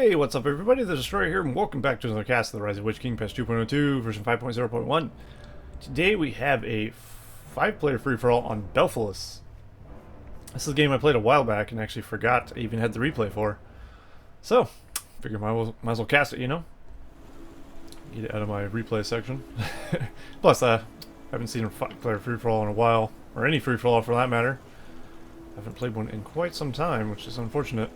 Hey, what's up everybody, the Destroyer here, and welcome back to another cast of the Rise of Witch King, patch 2.02, version 5.0.1. Today we have a 5-player free-for-all on Belfalas. This is a game I played a while back and actually forgot I even had the replay for. So, figure might as well cast it, you know? Get it out of my replay section. Plus, I haven't seen a 5-player free-for-all in a while, or any free-for-all for that matter. I haven't played one in quite some time, which is unfortunate.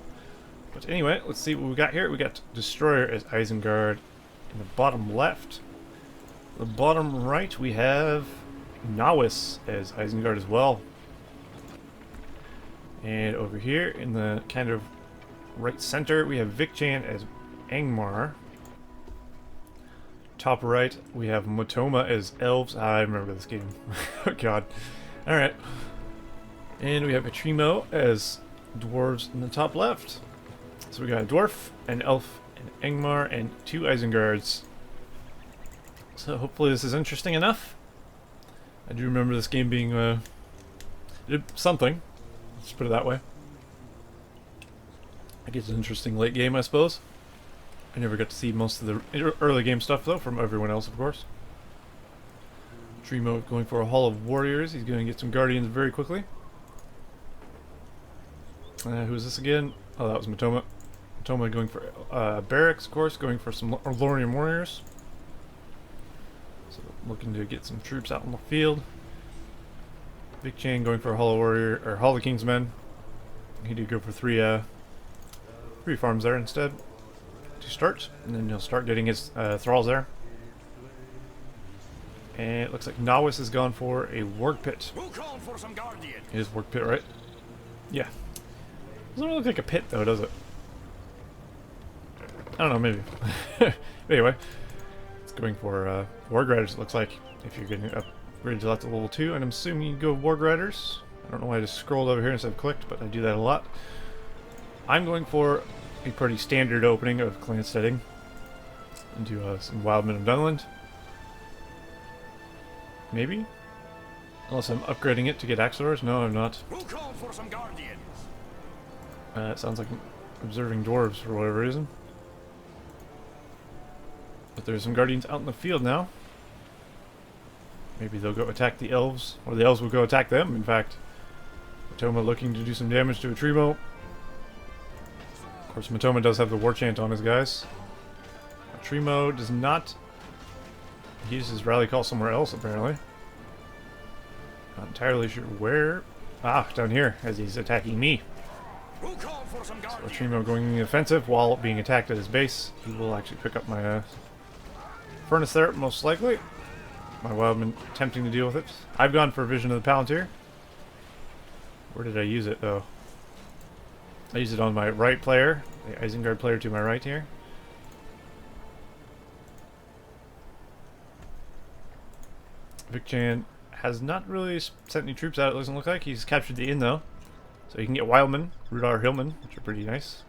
But anyway, let's see what we got here. We got Destroyer as Isengard in the bottom left. The bottom right, we have Nawis as Isengard as well. And over here in the kind of right center, we have vic-chan as Angmar. Top right, we have Motoma as Elves. I remember this game. Oh god. Alright. And we have Atrimo as Dwarves in the top left. So we got a Dwarf, an Elf, an Angmar, and 2 Isengards. So hopefully this is interesting enough. I do remember this game being something. Let's put it that way. I guess it's an interesting late game, I suppose. I never got to see most of the early game stuff though, from everyone else of course. Tremo going for a Hall of Warriors. He's going to get some Guardians very quickly. Who is this again? Oh, that was Motoma. Motoma going for barracks, of course, going for some Lorien warriors. So looking to get some troops out in the field. vic-chan going for a Hall of Warrior or Hall of King's Men. He did go for three farms there instead to start, and then he'll start getting his thralls there. And it looks like Nawis has gone for a Work Pit. We'll call for some Guardian. It is Work Pit, right? Yeah. Doesn't really look like a pit though, does it? I don't know, maybe. Anyway, it's going for Warg Riders, it looks like, if you're getting upgraded to that to level 2, and I'm assuming you go Warg Riders. I don't know why I just scrolled over here instead of clicked, but I do that a lot. I'm going for a pretty standard opening of clan setting into some Wildmen of Dunland. Maybe? Unless I'm upgrading it to get Axelors? No, I'm not. We'll call for some Guardians. It sounds like I'm observing Dwarves for whatever reason. But there's some Guardians out in the field now. Maybe they'll go attack the Elves, or the Elves will go attack them, in fact. Motoma looking to do some damage to Atrimo. Of course, Motoma does have the War Chant on his guys. Atrimo does not. He uses his rally call somewhere else, apparently. Not entirely sure where. Ah, down here, as he's attacking me. We'll call for some So Guardian. Atrimo going in the offensive while being attacked at his base. He will actually pick up my furnace there, most likely. My Wildman attempting to deal with it. I've gone for Vision of the Palantir. Where did I use it, though? I used it on my right player, the Isengard player to my right here. vic-chan has not really sent any troops out, it doesn't look like. He's captured the inn, though. So you can get Wildmen, Rudar Hillmen, which are pretty nice.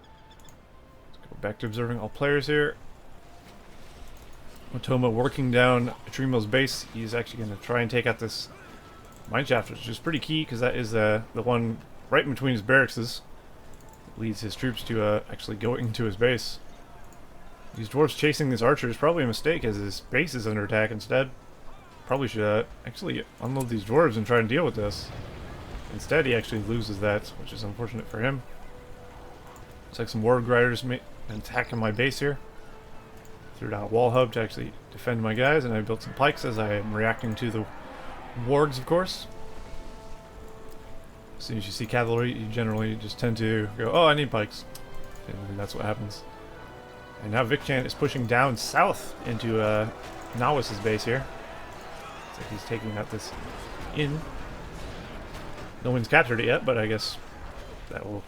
Let's go back to observing all players here. Motoma working down Atrimo's base. He's actually going to try and take out this mineshaft, which is pretty key, because that is the one right in between his barracks. It leads his troops to actually go into his base. These dwarves chasing this archer is probably a mistake, as his base is under attack instead. Probably should actually unload these dwarves and try and deal with this. Instead, he actually loses that, which is unfortunate for him. Looks like some Warg Riders attacking my base here. Threw down a wall hub to actually defend my guys, and I built some pikes as I am reacting to the wargs, of course. As soon as you see cavalry, you generally just tend to go, oh, I need pikes. And that's what happens. And now vic-chan is pushing down south into Nawis's base here. Looks like he's taking out this inn. No one's captured it yet, but I guess that will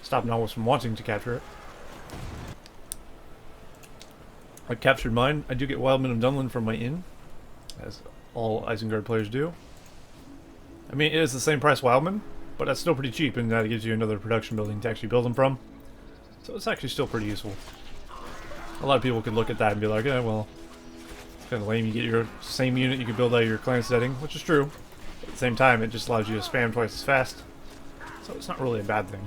stop Nawis from wanting to capture it. I captured mine. I do get Wildmen of Dunland from my inn, as all Isengard players do. I mean, it is the same price Wildmen, but that's still pretty cheap, and that gives you another production building to actually build them from. So it's actually still pretty useful. A lot of people could look at that and be like, eh, well, it's kind of lame. You get your same unit you can build out of your clan setting, which is true. At the same time, it just allows you to spam twice as fast. So it's not really a bad thing.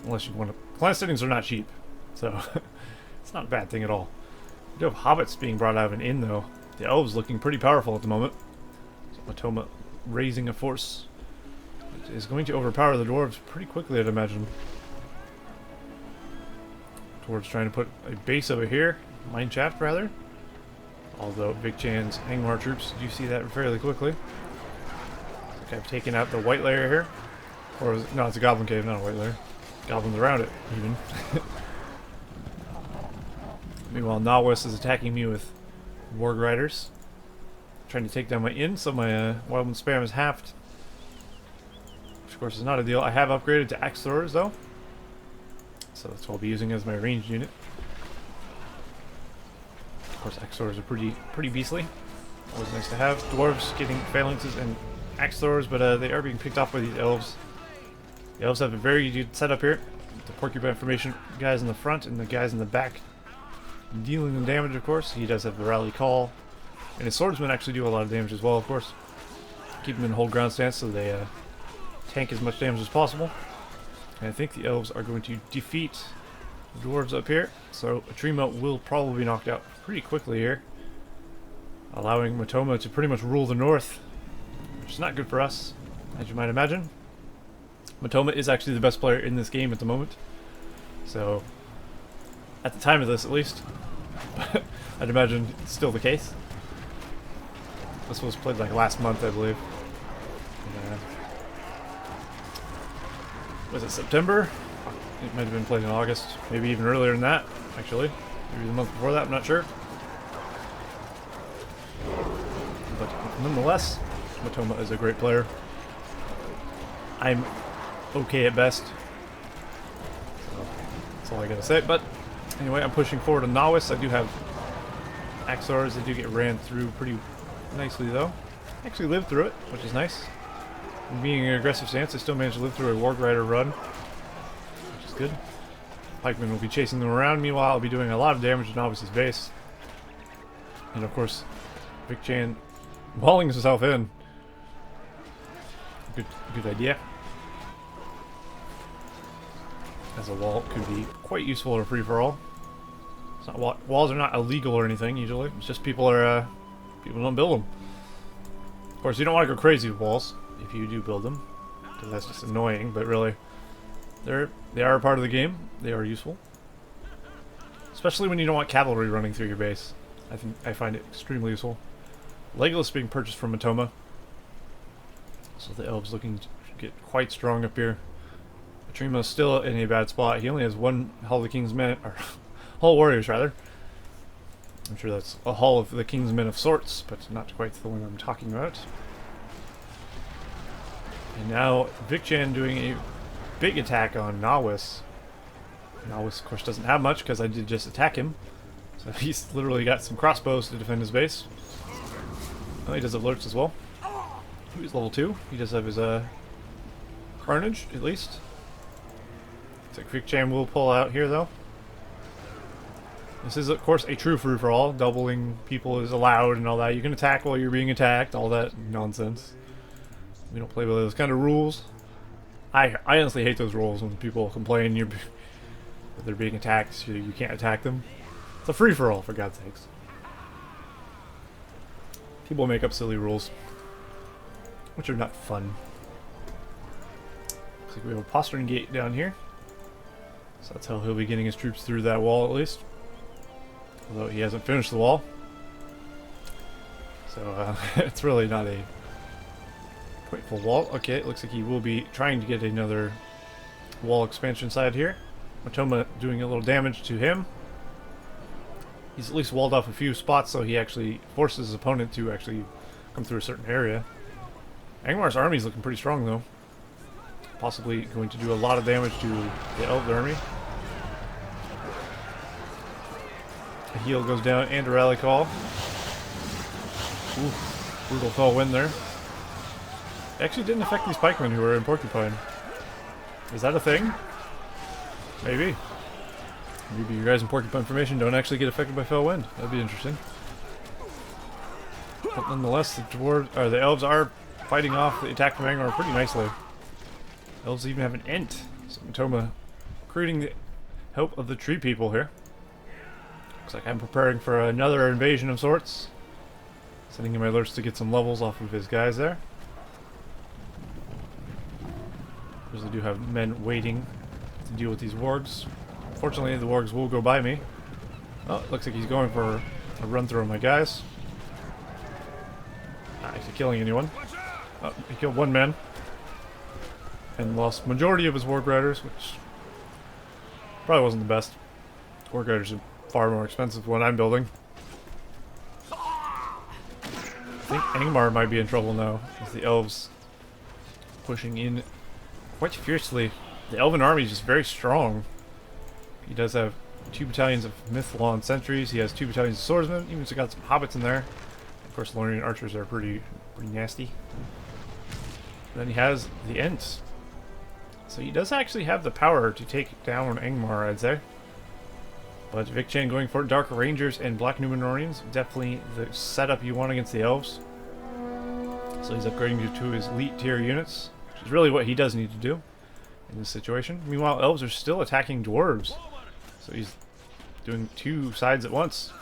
Unless you want to... Clan settings are not cheap. So it's not a bad thing at all. We do have hobbits being brought out of an inn, though. The elves looking pretty powerful at the moment. So Motoma raising a force that is going to overpower the dwarves pretty quickly, I'd imagine. Dwarves trying to put a base over here, mine shaft rather. Although vic-chan's Angmar troops do see that fairly quickly. I think I've taken out the white layer here. Or, no, it's a goblin cave, not a white layer. Goblins around it, even. Meanwhile, Nawis is attacking me with Warg Riders. Trying to take down my inn, so my Wildman spam is halved. Which, of course, is not a deal. I have upgraded to axe throwers, though. So that's what I'll be using as my ranged unit. Of course, axe throwers are pretty beastly. Always nice to have. Dwarves getting phalanxes and axe throwers, but they are being picked off by these elves. The elves have a very good setup here. The porcupine formation guys in the front and the guys in the back dealing the damage, of course. He does have the rally call. And his swordsmen actually do a lot of damage as well, of course. Keep them in hold ground stance so they tank as much damage as possible. And I think the elves are going to defeat the dwarves up here. So Atrima will probably be knocked out pretty quickly here, allowing Motoma to pretty much rule the north, which is not good for us, as you might imagine. Motoma is actually the best player in this game at the moment. So, at the time of this at least, I'd imagine it's still the case. This was played like last month, I believe. Was it September? It might have been played in August, maybe even earlier than that, actually. Maybe the month before that, I'm not sure. But nonetheless, Motoma is a great player. I'm okay at best. So that's all I gotta say. But anyway, I'm pushing forward to Nawis. I do have Axars. They do get ran through pretty nicely, though. I actually lived through it, which is nice. And being in an aggressive stance, I still managed to live through a Warg Rider run, which is good. Pikemen will be chasing them around. Meanwhile, I'll be doing a lot of damage to Navis's base. And of course, vic-chan walling himself in. Good idea. As a wall could be quite useful in a free-for-all. It's not walls are not illegal or anything usually. It's just people don't build them. Of course, you don't want to go crazy with walls if you do build them, because that's just annoying. But really, they are a part of the game. They are useful, especially when you don't want cavalry running through your base. I find it extremely useful. Legolas being purchased from Motoma, so the elves looking to get quite strong up here. Atrima's still in a bad spot. He only has one Hall of the King's Men, or Hall Warriors rather. I'm sure that's a Hall of the King's Men of sorts, but not quite the one I'm talking about. And now vic-chan doing a big attack on Nawis. Nawis, of course, doesn't have much because I did just attack him. So he's literally got some crossbows to defend his base. Oh, he does have lurks as well. He's level 2. He does have his carnage, at least. Looks like vic-chan will pull out here, though. This is, of course, a true free-for-all. Doubling people is allowed and all that. You can attack while you're being attacked. All that nonsense. We don't play by those kind of rules. I honestly hate those rules when people complain that they're being attacked, so you can't attack them. It's a free-for-all, for God's sakes. People make up silly rules, which are not fun. Looks like we have a postern gate down here. So that's how he'll be getting his troops through that wall, at least. Although he hasn't finished the wall. So it's really not a quite full wall. Okay, it looks like he will be trying to get another wall expansion side here. Motoma doing a little damage to him. He's at least walled off a few spots, so he actually forces his opponent to actually come through a certain area. Angmar's army is looking pretty strong, though. Possibly going to do a lot of damage to the Elf army. A heal goes down and a rally call. Ooh, brutal fell wind there. It actually didn't affect these pikemen who were in Porcupine. Is that a thing? Maybe. Maybe you guys in Porcupine formation don't actually get affected by fell wind. That'd be interesting. But nonetheless, the elves are fighting off the attack from Angmar pretty nicely. Elves even have an Ent. So Motoma creating the help of the tree people here. Looks like I'm preparing for another invasion of sorts. Sending in my alerts to get some levels off of his guys there. Because I do have men waiting to deal with these wargs. Fortunately, the wargs will go by me. Oh, it looks like he's going for a run through of my guys. Not actually killing anyone. Oh, he killed one man. And lost majority of his warg riders, which probably wasn't the best. Warg riders are far more expensive than what I'm building. I think Angmar might be in trouble now, with the elves pushing in quite fiercely. The elven army is just very strong. He does have 2 battalions of Mythalon sentries. He has 2 battalions of swordsmen. Even got some hobbits in there. Of course, Lorien archers are pretty nasty. Then he has the Ents. So he does actually have the power to take down Angmar, I'd say. But vic-chan going for Dark Rangers and Black Numenorians, definitely the setup you want against the Elves. So he's upgrading to his elite tier units, which is really what he does need to do in this situation. Meanwhile, Elves are still attacking Dwarves. So he's doing 2 sides at once.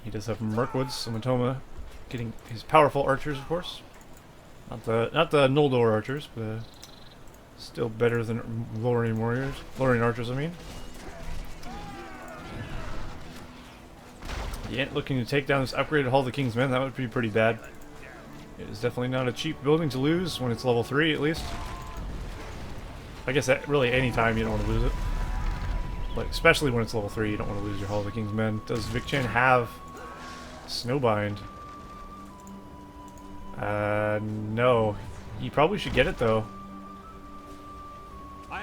He does have Mirkwoods, so Motoma getting his powerful archers, of course. Not the Noldor archers, but still better than Lorien warriors. Lorien archers, I mean. The Ent looking to take down this upgraded Hall of the King's Men. That would be pretty bad. It is definitely not a cheap building to lose when it's level 3, at least. I guess that really any time you don't want to lose it. But especially when it's level 3, you don't want to lose your Hall of the King's Men. Does vic-chan have Snowbind? No. He probably should get it, though. I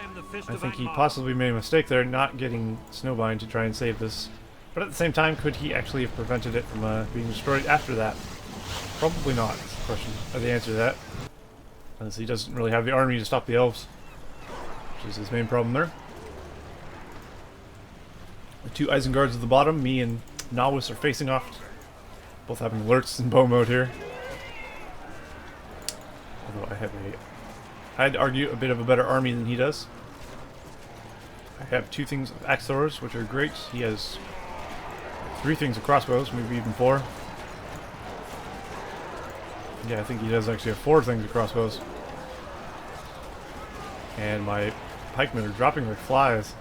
think he possibly made a mistake there, not getting Snowbind to try and save this. But at the same time, could he actually have prevented it from being destroyed after that? Probably not, is the question, or the answer to that. As he doesn't really have the army to stop the Elves, which is his main problem there. The 2 Isengards at the bottom, me and Nawis are facing off. Both having alerts in bow mode here. Although I'd argue a bit of a better army than he does. I have 2 things of axe throwers, which are great. He has 3 things of crossbows, maybe even 4. Yeah, I think he does actually have 4 things of crossbows. And my pikemen are dropping like flies.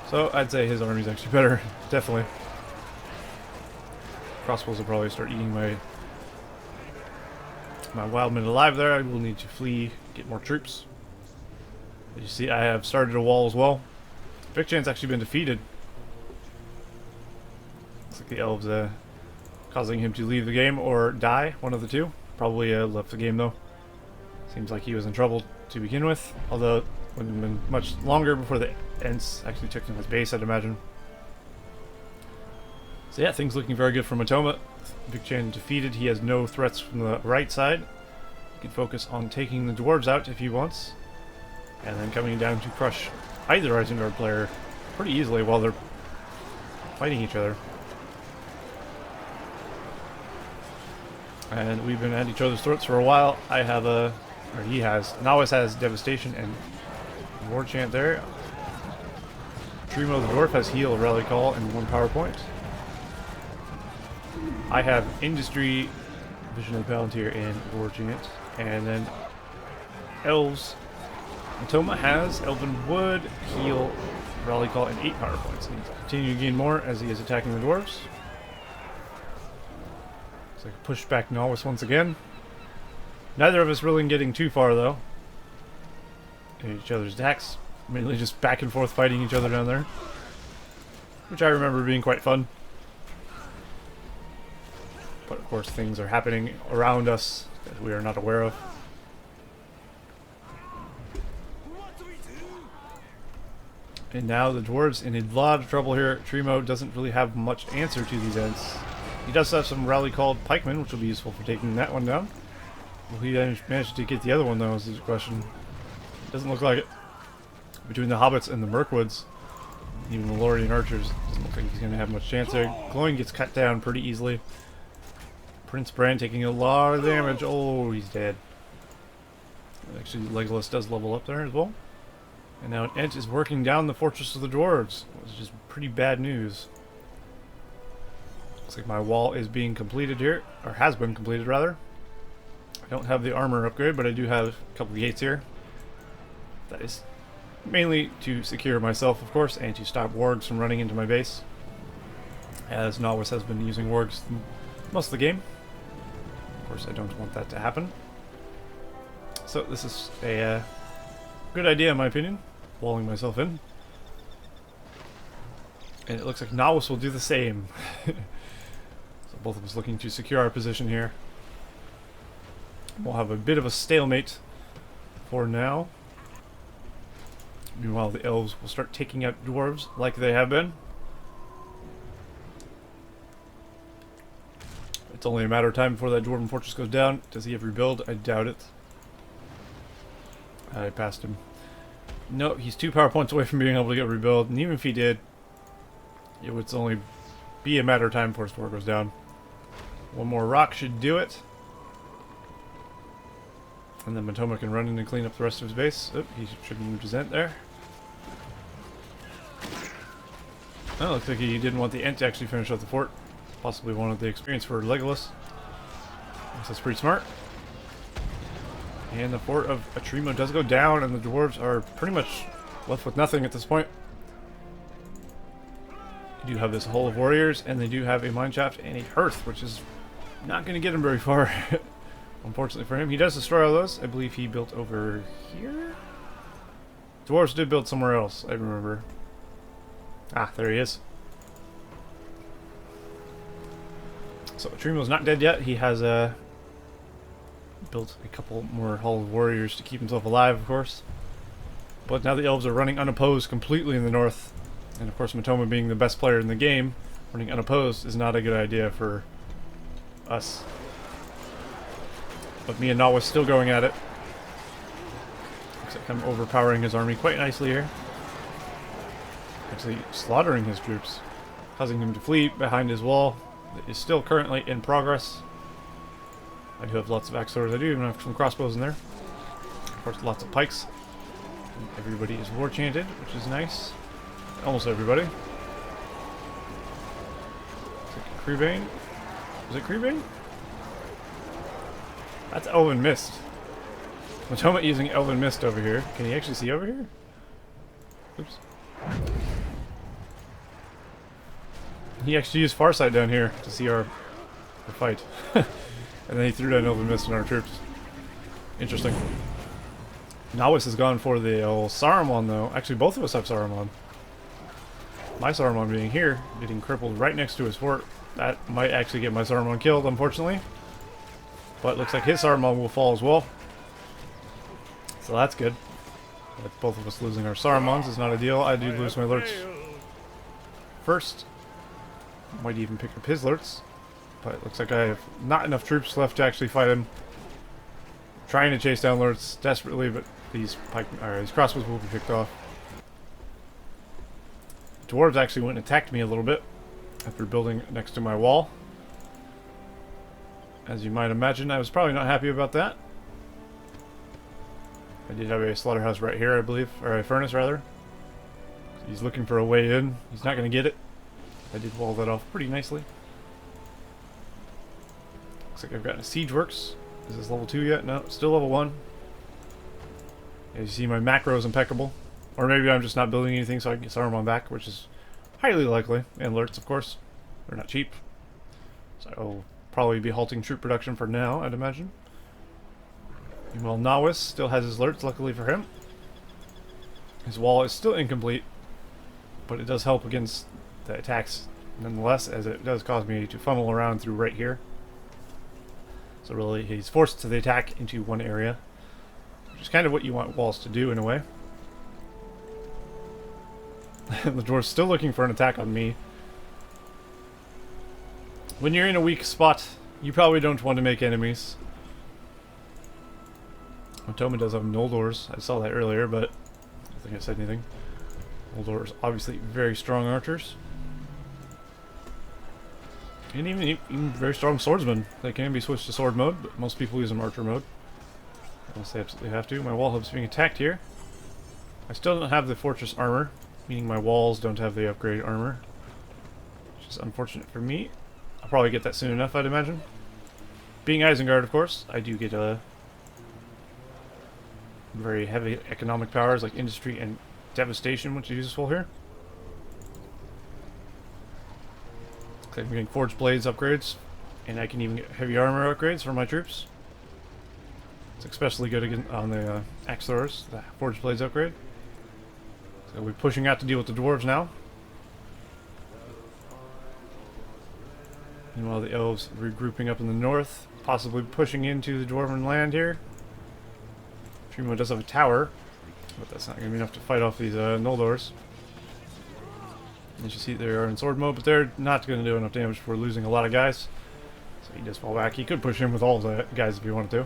So I'd say his army's actually better, definitely. Crossbows will probably start eating my wildmen alive there. I will need to flee, get more troops. As you see, I have started a wall as well. vic-chan's actually been defeated. Looks like the Elves causing him to leave the game or die, one of the 2. Probably left the game though. Seems like he was in trouble to begin with, although it wouldn't have been much longer before the Ents actually took him his base, I'd imagine. So yeah, things looking very good for Motoma. vic-chan defeated. He has no threats from the right side. He can focus on taking the Dwarves out if he wants. And then coming down to crush either Isengard player pretty easily while they're fighting each other. And we've been at each other's throats for a while. I have or he has. Nawis has Devastation and War Chant there. Tremo the Dwarf has Heal, Rally Call, and 1 power point. I have Industry, Vision of the Palantir, and War Chant. And then Elves. Motoma has Elven Wood, Heal, Rally Call, and 8 power points. He's continuing to gain more as he is attacking the Dwarves. So I pushed back Nawis once again. Neither of us really getting too far though. Each other's attacks. Mainly just back and forth fighting each other down there. Which I remember being quite fun. But of course things are happening around us that we are not aware of. And now the Dwarves in a lot of trouble here. Tremo doesn't really have much answer to these Ents. He does have some rally called pikemen, which will be useful for taking that one down. Will he manage to get the other one though is the question. Doesn't look like it. Between the hobbits and the Mirkwoods, even the Lorien archers, doesn't look like he's going to have much chance there. Glowing gets cut down pretty easily. Prince Bran taking a lot of damage. Oh, he's dead. Actually, Legolas does level up there as well. And now an Ent is working down the fortress of the Dwarves, which is pretty bad news. Looks like my wall is being completed here, or has been completed rather. I don't have the armor upgrade, but I do have a couple of gates here. That is mainly to secure myself, of course, and to stop wargs from running into my base, as Nawis has been using wargs most of the game. Of course, I don't want that to happen. So this is a good idea, in my opinion, walling myself in. And it looks like Nawis will do the same. So both of us looking to secure our position here. We'll have a bit of a stalemate for now. Meanwhile, the Elves will start taking out Dwarves like they have been. It's only a matter of time before that Dwarven fortress goes down. Does he have rebuild? I doubt it. I passed him. No, he's 2 power points away from being able to get rebuild, and even if he did, it would only be a matter of time before his fort goes down. One more rock should do it. And then Motoma can run in and clean up the rest of his base. Oh, he should have moved his Ent there. Oh, looks like he didn't want the Ent to actually finish off the fort. Possibly wanted the experience for Legolas. Guess that's pretty smart. And the fort of Atrimo does go down, and the Dwarves are pretty much left with nothing at this point. They do have this Hall of Warriors, and they do have a mine shaft and a hearth, which is not going to get him very far. Unfortunately for him. He does destroy all those. I believe he built over here? Dwarves did build somewhere else, I remember. Ah, there he is. So Atrimo's not dead yet. He has built a couple more Hall of Warriors to keep himself alive, of course. But now the Elves are running unopposed completely in the north. And of course, Motoma being the best player in the game, running unopposed is not a good idea for us. But me and Nawis still going at it. Looks like I'm overpowering his army quite nicely here. Actually slaughtering his troops, causing him to flee behind his wall. It is still currently in progress. I do have lots of axe swords. I do even have some crossbows in there. Of course, lots of pikes. And everybody is war chanted, which is nice. Almost everybody. Looks like Creebane. Was it Creebane? That's Elven Mist. Motoma using Elven Mist over here. Can he actually see over here? Oops. He actually used Farsight down here to see our fight. And then he threw down Elven Mist on our troops. Interesting. Nawis has gone for the old Saruman, though. Actually, both of us have Saruman. My Saruman being here, getting crippled right next to his fort. That might actually get my Saruman killed, unfortunately. But looks like his Saruman will fall as well. So that's good. With both of us losing our Sarumans is not ideal. I do lose my Lurch first. Might even pick up his Lurts. But it looks like I have not enough troops left to actually fight him. Trying to chase down Lurts desperately, but these crossbows will be picked off. Dwarves actually went and attacked me a little bit after building next to my wall. As you might imagine, I was probably not happy about that. I did have a slaughterhouse right here, I believe, or a furnace rather. He's looking for a way in. He's not going to get it. I did wall that off pretty nicely. Looks like I've gotten a siege works. Is this level 2 yet? No, still level 1. As you see, my macro is impeccable. Or maybe I'm just not building anything so I can get Saruman back, which is highly likely. And Lurts, of course. They're not cheap. So I'll probably be halting troop production for now, I'd imagine. Meanwhile, Nawis still has his Lurts, luckily for him. His wall is still incomplete, but it does help against the attacks nonetheless, as it does cause me to funnel around through right here. So really, he's forced to the attack into one area, which is kind of what you want walls to do in a way. The dwarf's still looking for an attack on me. When you're in a weak spot, you probably don't want to make enemies. Motoma does have Noldors. I saw that earlier, but I don't think I said anything. Noldors obviously very strong archers. And even very strong swordsmen. They can be switched to sword mode, but most people use them archer mode. Unless they absolutely have to. My wall hub's being attacked here. I still don't have the fortress armor, meaning my walls don't have the upgraded armor, which is unfortunate for me. I'll probably get that soon enough, I'd imagine. Being Isengard, of course, I do get very heavy economic powers like industry and devastation, which is useful here. I'm getting forged blades upgrades, and I can even get heavy armor upgrades for my troops. It's especially good again on the axe throwers, the forged blades upgrade. So we're pushing out to deal with the dwarves now. Meanwhile, the elves regrouping up in the north, possibly pushing into the dwarven land here. Trimo does have a tower, but that's not going to be enough to fight off these Noldors. As you see, they are in sword mode, but they're not going to do enough damage. We're losing a lot of guys, so he does fall back. He could push in with all the guys if he wanted to,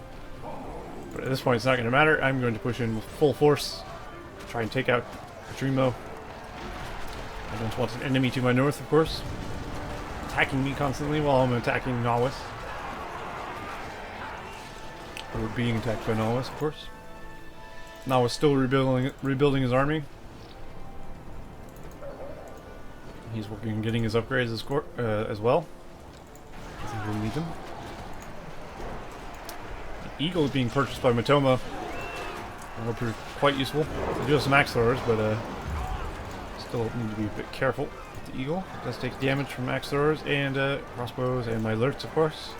but at this point it's not going to matter. I'm going to push in with full force, try and take out Trimo. I don't want an enemy to my north, of course, attacking me constantly while I'm attacking Nawis. Or being attacked by Nawis, of course. Nawis still rebuilding his army. He's working on getting his upgrades as well. I think we'll need them. The eagle is being purchased by Motoma. That'll prove quite useful. I do have some axe throwers, but still need to be a bit careful with the eagle. It does take damage from axe throwers and crossbows and my lurts, of course.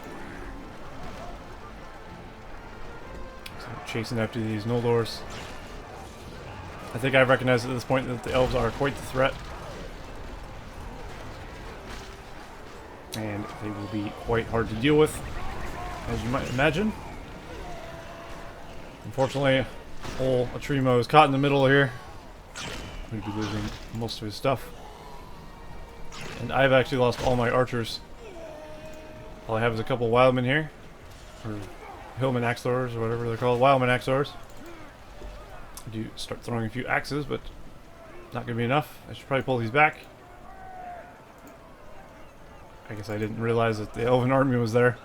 So I'm chasing after these Noldors. I think I recognize at this point that the elves are quite the threat. And they will be quite hard to deal with, as you might imagine. Unfortunately, old Trimo is caught in the middle here. We'd be losing most of his stuff. And I've actually lost all my archers. All I have is a couple wildmen here. Or hillman axe throwers, or whatever they're called. Wildman axe throwers. I do start throwing a few axes, but not going to be enough. I should probably pull these back. I guess I didn't realize that the elven army was there.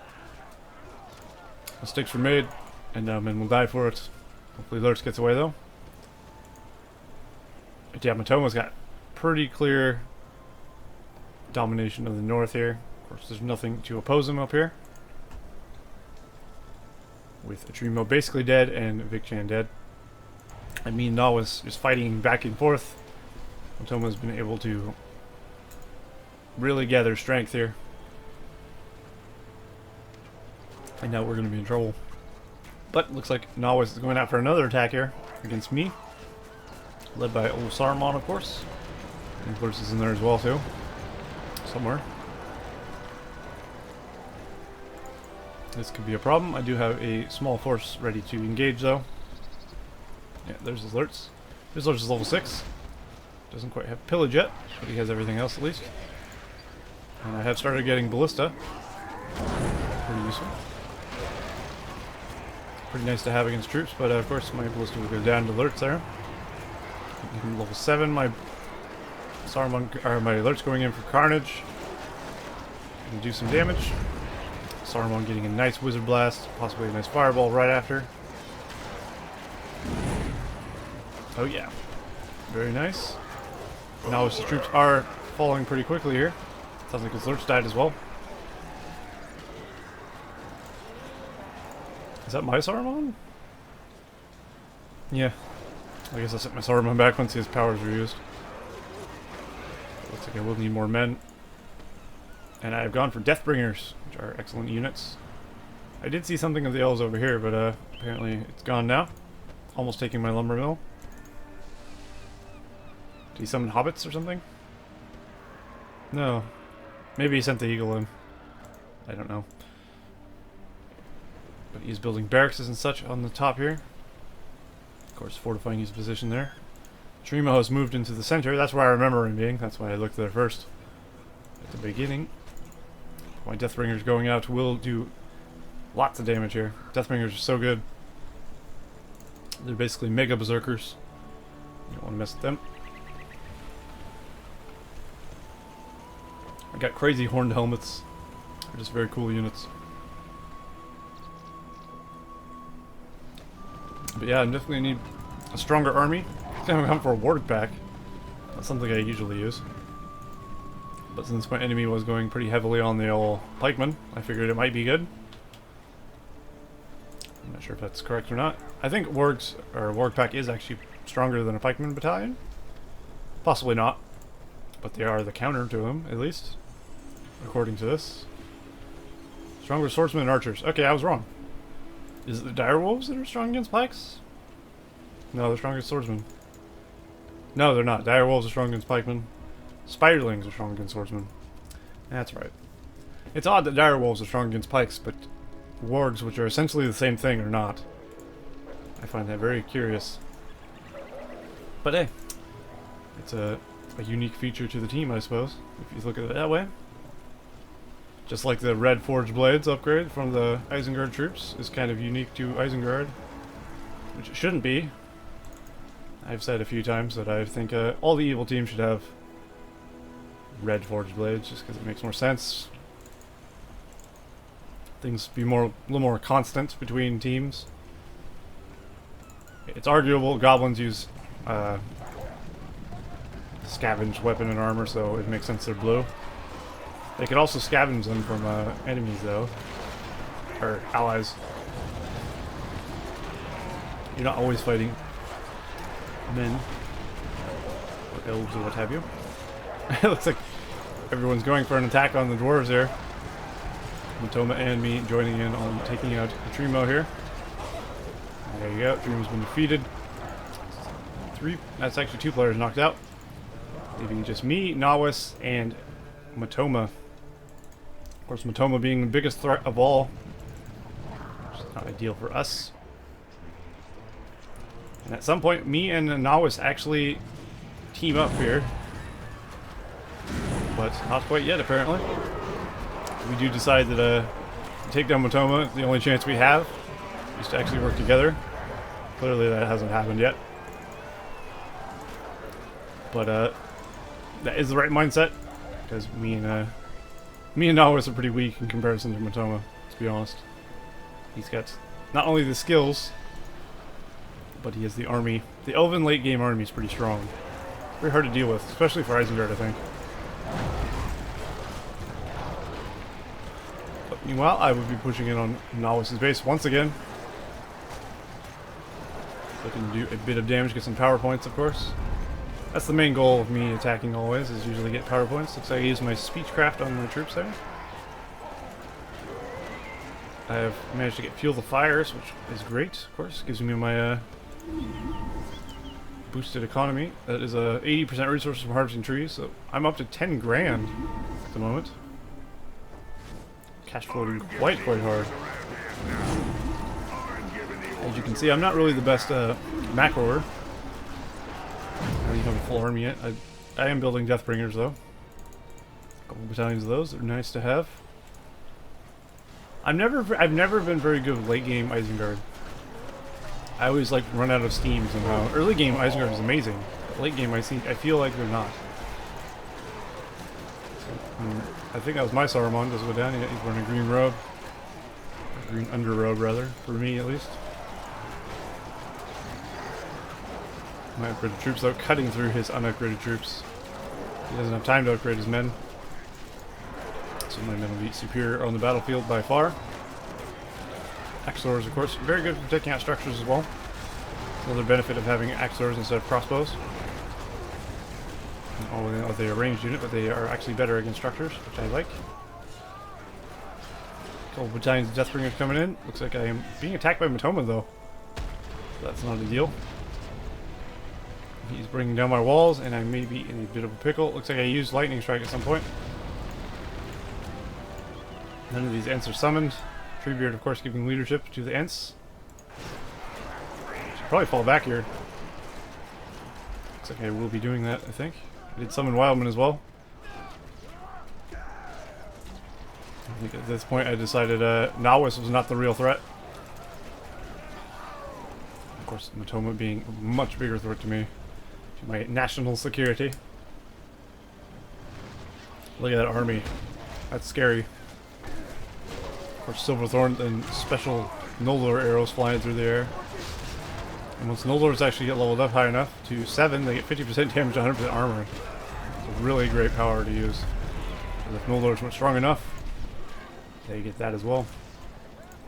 Mistakes were made, and men will die for it. Hopefully Lurtz gets away though. But yeah, Motoma's got pretty clear domination of the north here. Of course, there's nothing to oppose him up here. With Trimo basically dead and vic-chan dead. I mean, Nawis just fighting back and forth. Motoma's been able to really gather strength here. And now we're going to be in trouble. But looks like Nawis is going out for another attack here against me. Led by old Saruman, of course. And Lurtz is in there as well, too. Somewhere. This could be a problem. I do have a small force ready to engage, though. Yeah, there's his Lurtz. His Lurtz is level 6. Doesn't quite have pillage yet, but he has everything else at least. And I have started getting ballista. Pretty useful. Pretty nice to have against troops, but of course my ballista will go down to Lurtz there. Even level 7, my Saruman, or my Lurtz going in for carnage. Can do some damage. Saruman getting a nice wizard blast, possibly a nice fireball right after. Oh yeah, very nice. Now the troops are falling pretty quickly here. Sounds like his Lurtz died as well. Is that my Saruman? Yeah. I guess I set my Saruman back once his powers were used. Looks like I will need more men. And I've gone for Deathbringers, which are excellent units. I did see something of the elves over here, but apparently it's gone now. Almost taking my lumber mill. Did he summon hobbits or something? No. Maybe he sent the eagle in. I don't know. But he's building barracks and such on the top here. Of course, fortifying his position there. Trimo has moved into the center. That's where I remember him being. That's why I looked there first. At the beginning. My Deathbringers going out will do lots of damage here. Deathbringers are so good. They're basically mega berserkers. You don't want to mess with them. I got crazy horned helmets. They're just very cool units. But yeah, I definitely need a stronger army. I'm going for a ward pack. That's something I usually use. But since my enemy was going pretty heavily on the old pikeman, I figured it might be good. I'm not sure if that's correct or not. I think wargs or ward pack is actually stronger than a pikeman battalion. Possibly not, but they are the counter to him, at least, according to this. Stronger swordsmen and archers. Okay, I was wrong. Is it the direwolves that are strong against pikes? No, they're strong against swordsmen. No, they're not. Direwolves are strong against pikemen. Spiderlings are strong against swordsmen. That's right. It's odd that direwolves are strong against pikes, but wargs, which are essentially the same thing, are not. I find that very curious. But hey, it's a unique feature to the team, I suppose, if you look at it that way. Just like the red forged blades upgrade from the Isengard troops is kind of unique to Isengard, which it shouldn't be. I've said a few times that I think all the evil teams should have red forged blades, just because it makes more sense. Things be a little more constant between teams. It's arguable goblins use scavenged weapon and armor, so it makes sense they're blue. They could also scavenge them from enemies, though, or allies. You're not always fighting men or elves or what have you. It looks like everyone's going for an attack on the dwarves here. Motoma and me joining in on taking out Trimo here. There you go. Trimo's been defeated. That's actually 2 players knocked out, leaving just me, Nawis, and Motoma. Of course, Motoma being the biggest threat of all, which is not ideal for us. And at some point, me and Nawis actually team up here, but not quite yet, apparently. We do decide that to take down Motoma, the only chance we have is to actually work together. Clearly, that hasn't happened yet. But that is the right mindset, because me and Nawis are pretty weak in comparison to Motoma, to be honest. He's got not only the skills, but he has the army. The Elven late game army is pretty strong. Very hard to deal with, especially for Isengard, I think. But meanwhile, I would be pushing in on Nawis's base once again. Looking to do a bit of damage, get some power points, of course. That's the main goal of me attacking always, is usually get power points. Looks like I used my speechcraft on my troops there. I have managed to get fuel the fires, which is great, of course. Gives me my boosted economy. That is 80% resources from harvesting trees, so I'm up to 10 grand at the moment. Cash flowing quite hard. As you can see, I'm not really the best macroer. I don't even have a full army yet. I am building Deathbringers though. A couple battalions of those are nice to have. I've never been very good with late game Isengard. I always like run out of steam somehow. Early game Isengard is amazing. Late game I feel like they're not. So, I think that was my Saruman. Does go down. He's wearing a green robe, or green underrobe rather, for me at least. My upgraded troops though, cutting through his unupgraded troops. He doesn't have time to upgrade his men. So my men will be superior on the battlefield by far. Axe throwers, of course, very good for taking out structures as well. Another benefit of having axe throwers instead of crossbows. Although they are a ranged unit, but they are actually better against structures, which I like. A couple battalions of Deathbringers coming in. Looks like I am being attacked by Motoma though. So that's not a deal. He's bringing down my walls, and I may be in a bit of a pickle. Looks like I used Lightning Strike at some point. None of these Ents are summoned. Treebeard, of course, giving leadership to the Ents. Should probably fall back here. Looks like I will be doing that, I think. I did summon Wildman as well. I think at this point I decided Nawis was not the real threat. Of course, Motoma being a much bigger threat to me. To my national security. Look at that army. That's scary. Of course, Silverthorn and special Noldor arrows flying through the air. And once Noldors actually get leveled up high enough to 7, they get 50% damage, 100% armor. It's a really great power to use. And if Noldors weren't strong enough, they get that as well.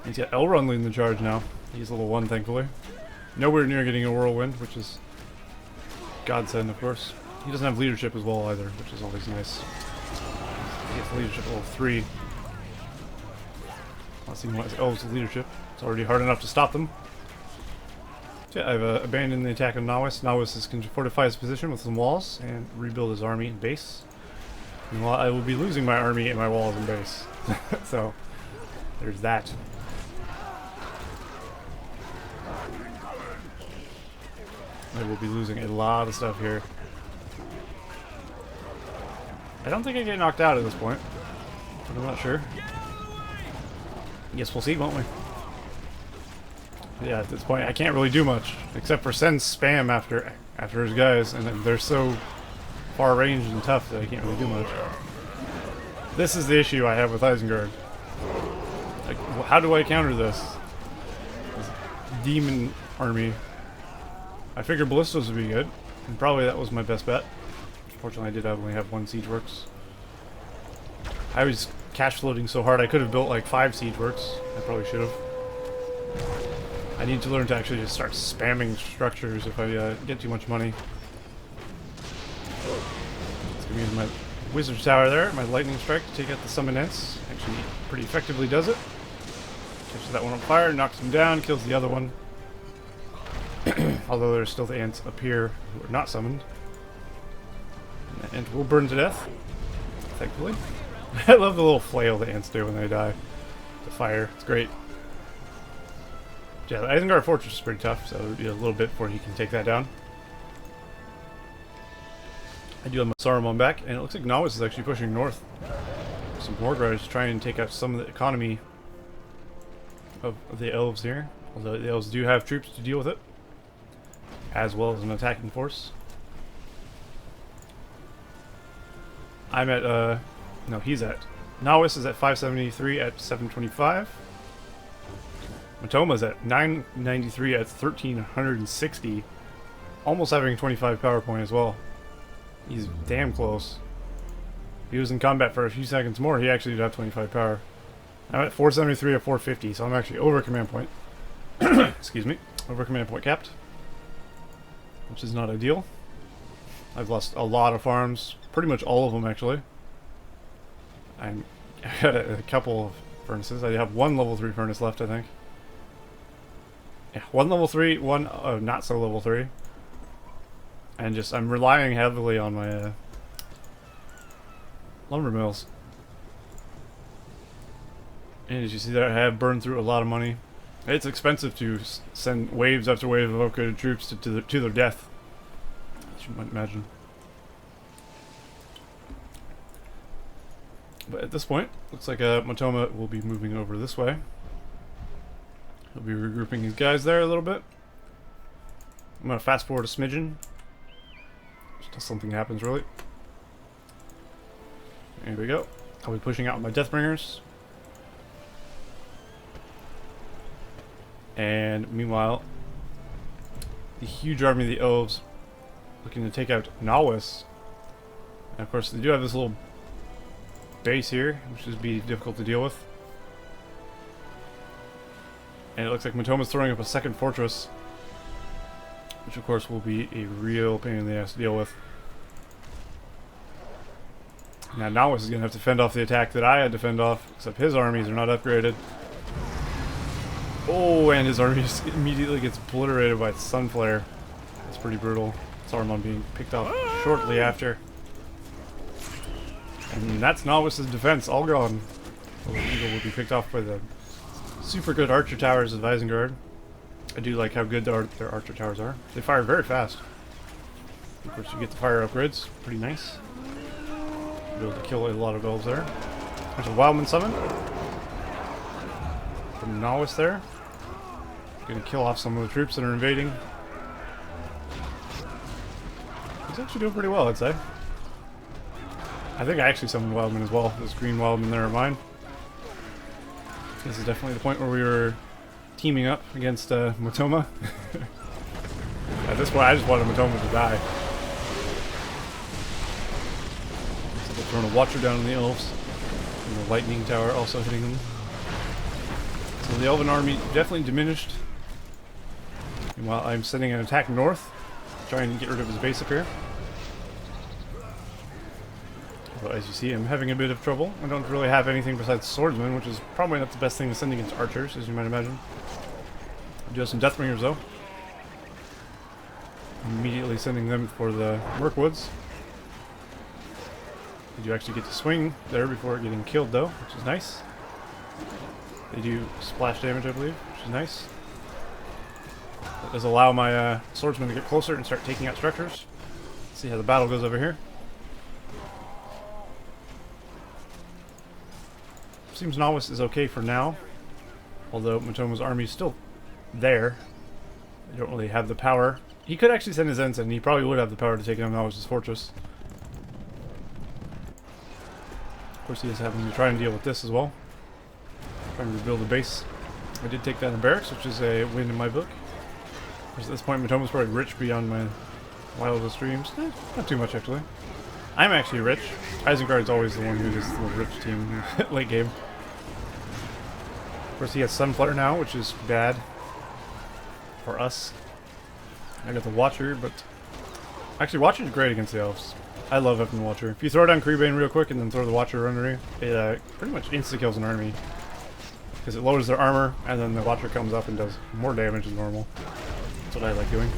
He's got Elrond leading the charge now. He's level 1, thankfully. Nowhere near getting a whirlwind, which is godsend, of course. He doesn't have leadership as well either, which is always nice. He gets leadership level 3. Not seeing what his Elves leadership. It's already hard enough to stop them. So yeah, I've abandoned the attack of Nawis. Nawis is going to fortify his position with some walls and rebuild his army and base. Meanwhile, I will be losing my army and my walls and base. So, there's that. I will be losing a lot of stuff here. I don't think I get knocked out at this point, but I'm not sure. Guess we'll see, won't we? Yeah, at this point I can't really do much except for send spam after his guys, and they're so far ranged and tough that I can't really do much. This is the issue I have with Isengard. Like, how do I counter this demon army? I figured ballistas would be good, and probably that was my best bet. Fortunately, I did only have 1 siege works. I was cash floating so hard I could have built like 5 siege works. I probably should have. I need to learn to actually just start spamming structures if I get too much money. It's gonna use my wizard's tower there, my lightning strike to take out the summon ents. Actually, pretty effectively does it. Catches that one on fire, knocks him down, kills the other one. Although there's still the ants up here who are not summoned. And the ant will burn to death, thankfully. I love the little flail the ants do when they die. The fire, it's great. Yeah, the Isengard Fortress is pretty tough, so it'll be a little bit before he can take that down. I do have my Saruman back, and it looks like Nawis is actually pushing north. Some Morgars to try and take out some of the economy of the Elves here. Although the Elves do have troops to deal with it, as well as an attacking force. I'm at, no, he's at, Nawis is at 573 at 725. Motoma's at 993 at 1360. Almost having 25 power point as well. He's damn close. If he was in combat for a few seconds more, he actually did have 25 power. I'm at 473 at 450, so I'm actually over command point. Excuse me. Over command point capped. Which is not ideal. I've lost a lot of farms. Pretty much all of them, actually. I got a couple of furnaces. I have 1 level 3 furnace left, I think. Yeah, 1 level 3, 1 not so level 3. And just, I'm relying heavily on my lumber mills. And as you see there, I have burned through a lot of money. It's expensive to send waves after wave of upgraded troops to their death, as you might imagine. But at this point, looks like Motoma will be moving over this way. He'll be regrouping his guys there a little bit. I'm going to fast forward a smidgen. Just until something happens, really. There we go. I'll be pushing out my Deathbringers. And meanwhile, the huge army of the Elves looking to take out Nawis. And of course, they do have this little base here, which would be difficult to deal with. And it looks like Motoma's throwing up a second fortress, which of course will be a real pain in the ass to deal with. Now Nawis is going to have to fend off the attack that I had to fend off, except his armies are not upgraded. Oh, and his army just immediately gets obliterated by Sunflare. That's pretty brutal. Saruman being picked off shortly after. And that's Nawis's defense, all gone. The Eagle will be picked off by the super good archer towers of Isengard. I do like how good their archer towers are. They fire very fast. Of course, you get the fire upgrades. Pretty nice. Be able to kill a lot of elves there. There's a Wildman summon from Nawis there. Gonna kill off some of the troops that are invading. He's actually doing pretty well, I'd say. I think I actually summoned Wildman as well. Those green Wildmen there are mine. This is definitely the point where we were teaming up against Motoma. At this point, I just wanted Motoma to die. So they're throwing a Watcher down on the Elves. And the Lightning Tower also hitting them. So the Elven army definitely diminished. Meanwhile, I'm sending an attack north, trying to get rid of his base up here. But as you see, I'm having a bit of trouble. I don't really have anything besides swordsmen, which is probably not the best thing to send against archers, as you might imagine. I do have some Deathbringers, though. Immediately sending them for the Mirkwoods. They do actually get to swing there before getting killed, though, which is nice. They do splash damage, I believe, which is nice. That does allow my swordsmen to get closer and start taking out structures. Let's see how the battle goes over here. Seems Nawis is okay for now, although Motoma's army is still there. They don't really have the power. He could actually send his ensign. He probably would have the power to take down Nawis's fortress. Of course, he is having to try and deal with this as well. Trying to rebuild a base. I did take down the barracks, which is a win in my book. Of course, at this point, Motoma's probably rich beyond my wildest dreams. Not too much, actually. I'm actually rich. Isengard's always the one who is the rich team late game. Of course, he has Sunflare now, which is bad for us. I got the Watcher, but actually, Watcher's great against the Elves. I love up in Watcher. If you throw down Creebane real quick and then throw the Watcher under you, it pretty much insta-kills an army. Because it lowers their armor, and then the Watcher comes up and does more damage than normal. That's what I like doing.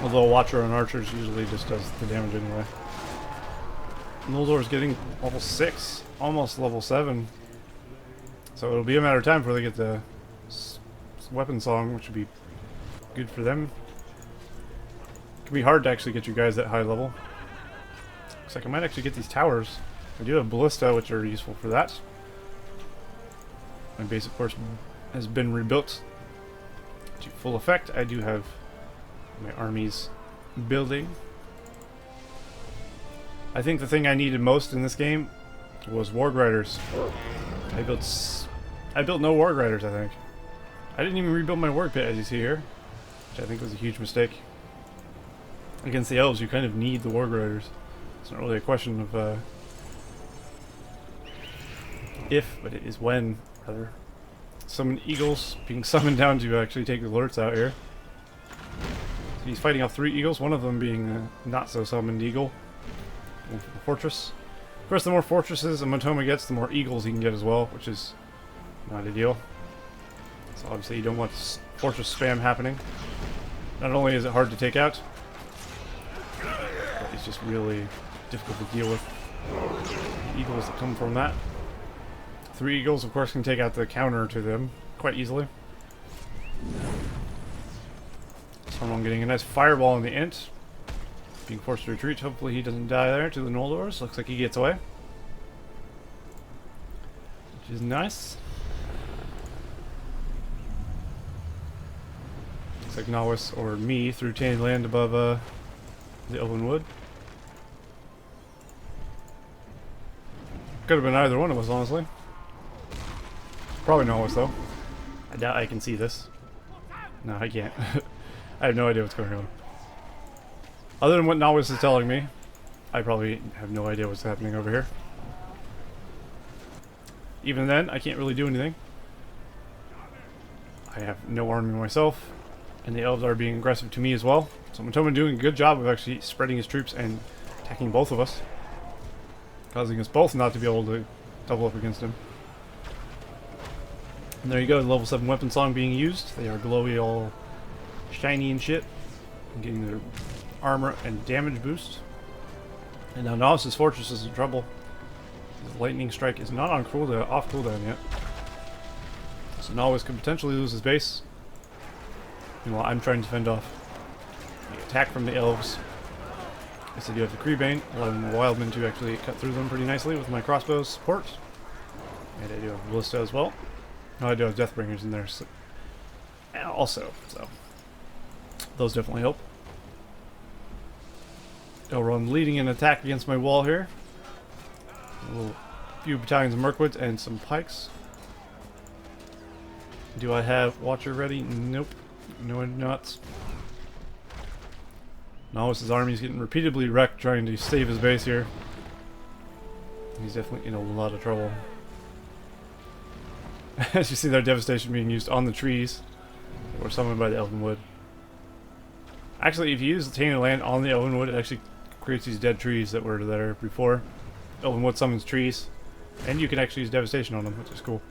Although a Watcher on archers usually just does the damage anyway. Noldor's getting level 6, almost level 7. So it'll be a matter of time before they get the weapon song, which would be good for them. It can be hard to actually get you guys that high level. Looks like I might actually get these towers. I do have ballista, which are useful for that. My base, of course, has been rebuilt to full effect. I do have my armies building. I think the thing I needed most in this game was Warg Riders. I built no Warg Riders, I think. I didn't even rebuild my Warg Pit, as you see here, which I think was a huge mistake. Against the Elves, you kind of need the Warg Riders. It's not really a question of if, but it is when, rather. Summon Eagles being summoned down to actually take the alerts out here. So he's fighting off 3 Eagles, one of them being a not-so-summoned Eagle. One for the fortress. Of course, the more fortresses a Motoma gets, the more Eagles he can get as well, which is not ideal. So obviously you don't want fortress spam happening. Not only is it hard to take out, but it's just really difficult to deal with the Eagles that come from that. 3 Eagles, of course, can take out the counter to them quite easily. Someone getting a nice fireball in the Int. Being forced to retreat. Hopefully he doesn't die there to the Noldors. Looks like he gets away. Which is nice. Looks like Nawis or me threw Tainted Land above the Elven Wood. Could have been either one of us, honestly. Probably Nawis, though. I doubt I can see this. No, I can't. I have no idea what's going on. Other than what Nawis is telling me, I probably have no idea what's happening over here. Even then, I can't really do anything. I have no army myself, and the Elves are being aggressive to me as well. So Motoma doing a good job of actually spreading his troops and attacking both of us, causing us both not to be able to double up against him. And there you go, the level 7 weapon song being used. They are glowy, all shiny and shit, and getting their armor and damage boost. And now Nawis's fortress is in trouble. His lightning strike is not on cooldown, off cooldown yet. So Nawis could potentially lose his base. Meanwhile, I'm trying to fend off the attack from the Elves. Yes, I do have the Creebane, allowing the Wildmen to actually cut through them pretty nicely with my crossbow support. And I do have Ballista as well. Oh, I do have Deathbringers in there also, so those definitely help. Elrond leading an attack against my wall here. A few battalions of Mirkwoods and some pikes. Do I have Watcher ready? Nope. No, nuts. Nawis' army's getting repeatedly wrecked trying to save his base here. He's definitely in a lot of trouble. As you see their devastation being used on the trees that were summoned by the Elven Wood. Actually, if you use the Tainted Land on the Elven Wood, it actually creates these dead trees that were there before. Elven Wood summons trees, and you can actually use devastation on them, which is cool.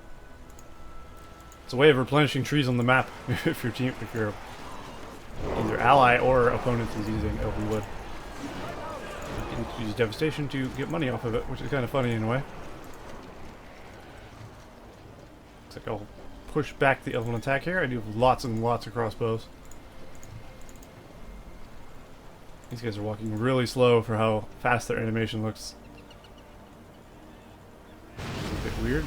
It's a way of replenishing trees on the map if your either ally or opponent is using Elven Wood. You can use devastation to get money off of it, which is kind of funny in a way. Looks like I'll push back the Elven attack here. I do have lots and lots of crossbows. These guys are walking really slow for how fast their animation looks. It's a bit weird.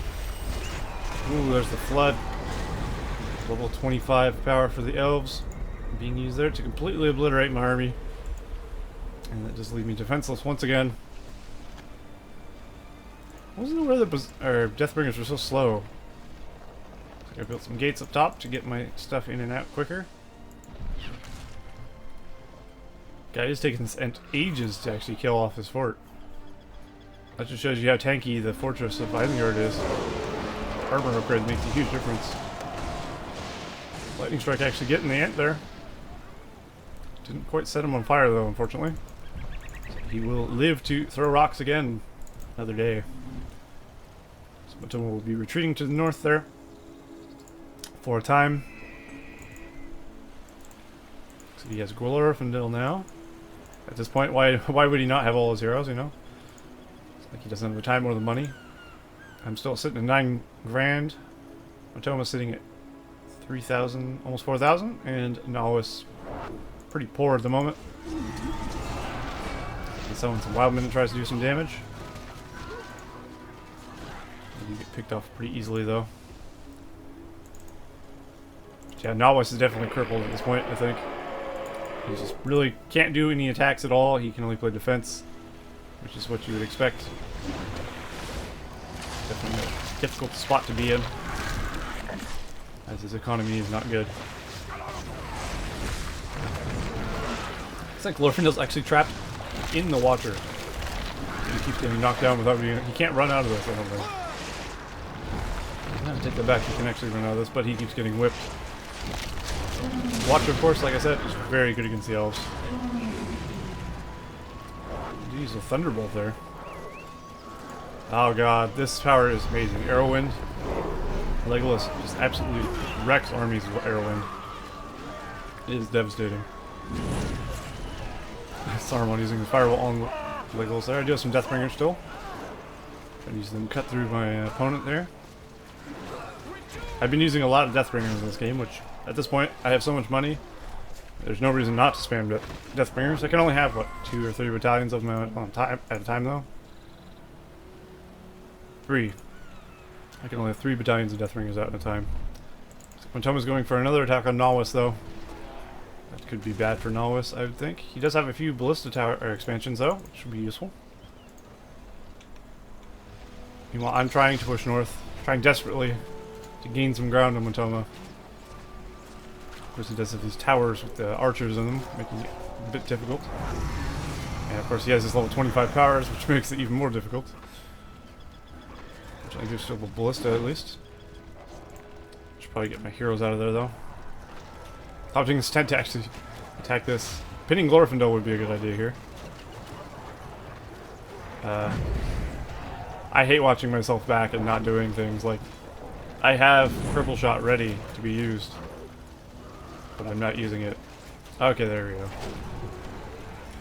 Ooh, there's the flood. Level 25 power for the elves being used there to completely obliterate my army. And that just leaves me defenseless once again. I wasn't aware that Deathbringers were so slow. I built some gates up top to get my stuff in and out quicker. Guy is taking this ages to actually kill off his fort. That just shows you how tanky the fortress of Isengard is. Armor upgrade makes a huge difference. Lightning strike actually getting the ant there. Didn't quite set him on fire though, unfortunately. So he will live to throw rocks again another day. So Motoma will be retreating to the north there for a time. So he has Glorfindel now. At this point, why would he not have all his heroes, you know? It's like he doesn't have the time or the money. I'm still sitting at 9 grand. Motoma's sitting at 3,000, almost 4,000, and Nawis pretty poor at the moment. He's summoning some Wildmen and tries to do some damage. You get picked off pretty easily though. But yeah, Nawis is definitely crippled at this point, I think. He just really can't do any attacks at all. He can only play defense, which is what you would expect. Definitely a difficult spot to be in, as his economy is not good. It's like Glorfindel's actually trapped in the water. He keeps getting knocked down without being... He can't run out of this, I don't think. I'm gonna take that back. He can actually run out of this, but he keeps getting whipped. Watcher, of course, like I said, is very good against the elves. Use a thunderbolt there. Oh god, this power is amazing. Arrowwind. Legolas just absolutely wrecks armies with Arrowwind. It is devastating. Saruman using the fireball on Legolas there. I do have some Deathbringers still. Trying to use them to cut through my opponent there. I've been using a lot of Deathbringers in this game, which at this point I have so much money. There's no reason not to spam Deathbringers. I can only have, what, 2 or 3 battalions of them at a time, though? 3. I can only have 3 battalions of Deathbringers out at a time. Motoma's going for another attack on Nawis, though. That could be bad for Nawis, I would think. He does have a few ballista tower expansions, though, which would be useful. Meanwhile, I'm trying to push north, trying desperately to gain some ground on Motoma. Of course, he does have these towers with the archers in them, making it a bit difficult. And of course, he has his level 25 powers, which makes it even more difficult. Which I do still have a ballista at least. Should probably get my heroes out of there though. Opting this tent to actually attack this. Pinning Glorfindel would be a good idea here. I hate watching myself back and not doing things. Like, I have Cripple Shot ready to be used, but I'm not using it. Okay, there we go.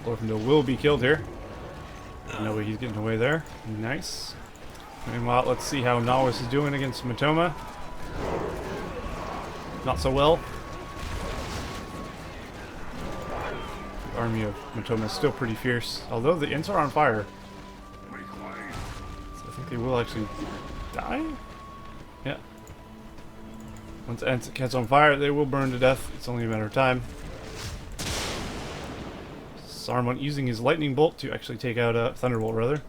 Glorfindel will be killed here. No way he's getting away there. Nice. Meanwhile, let's see how Nawis is doing against Motoma. Not so well. The army of Motoma is still pretty fierce, although the Ents are on fire. So I think they will actually die? Yeah. Once Ents catch on fire, they will burn to death. It's only a matter of time. Saruman using his lightning bolt to actually take out Thunderbolt, rather.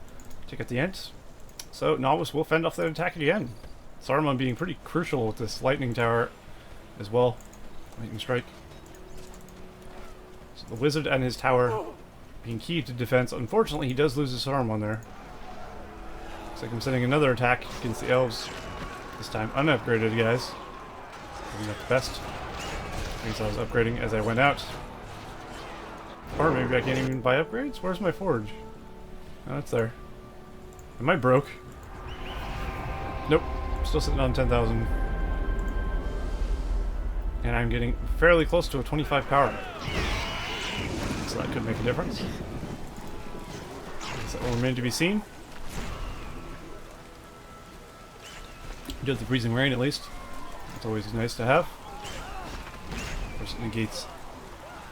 Take out the Ents. So Nawis will fend off that attack again. Saruman being pretty crucial with this lightning tower as well. Lightning strike. So the wizard and his tower being key to defense. Unfortunately, he does lose his arm on there. Looks like I'm sending another attack against the elves. This time unupgraded, guys. Maybe not the best. I guess I was upgrading as I went out. Or maybe I can't even buy upgrades? Where's my forge? Oh, it's there. Am I broke? Nope. Still sitting on 10,000. And I'm getting fairly close to a 25 power. So that could make a difference. That will remain to be seen. Does the freezing rain at least. It's always nice to have. Of course, it negates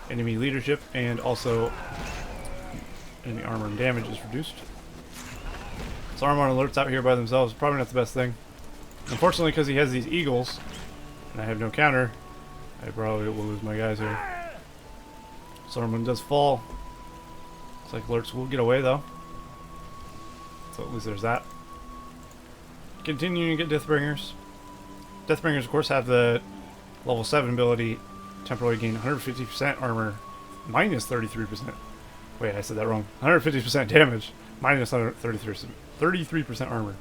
enemy leadership and also enemy armor and damage is reduced. So armor alerts out here by themselves probably not the best thing. Unfortunately, because he has these eagles and I have no counter, I probably will lose my guys here. Saruman does fall. Looks like alerts will get away though. So at least there's that. Continuing to get Deathbringers. Deathbringers, of course, have the level 7 ability, temporarily gain 150% armor, minus 33%. Wait, I said that wrong. 150% damage, minus 33% armor.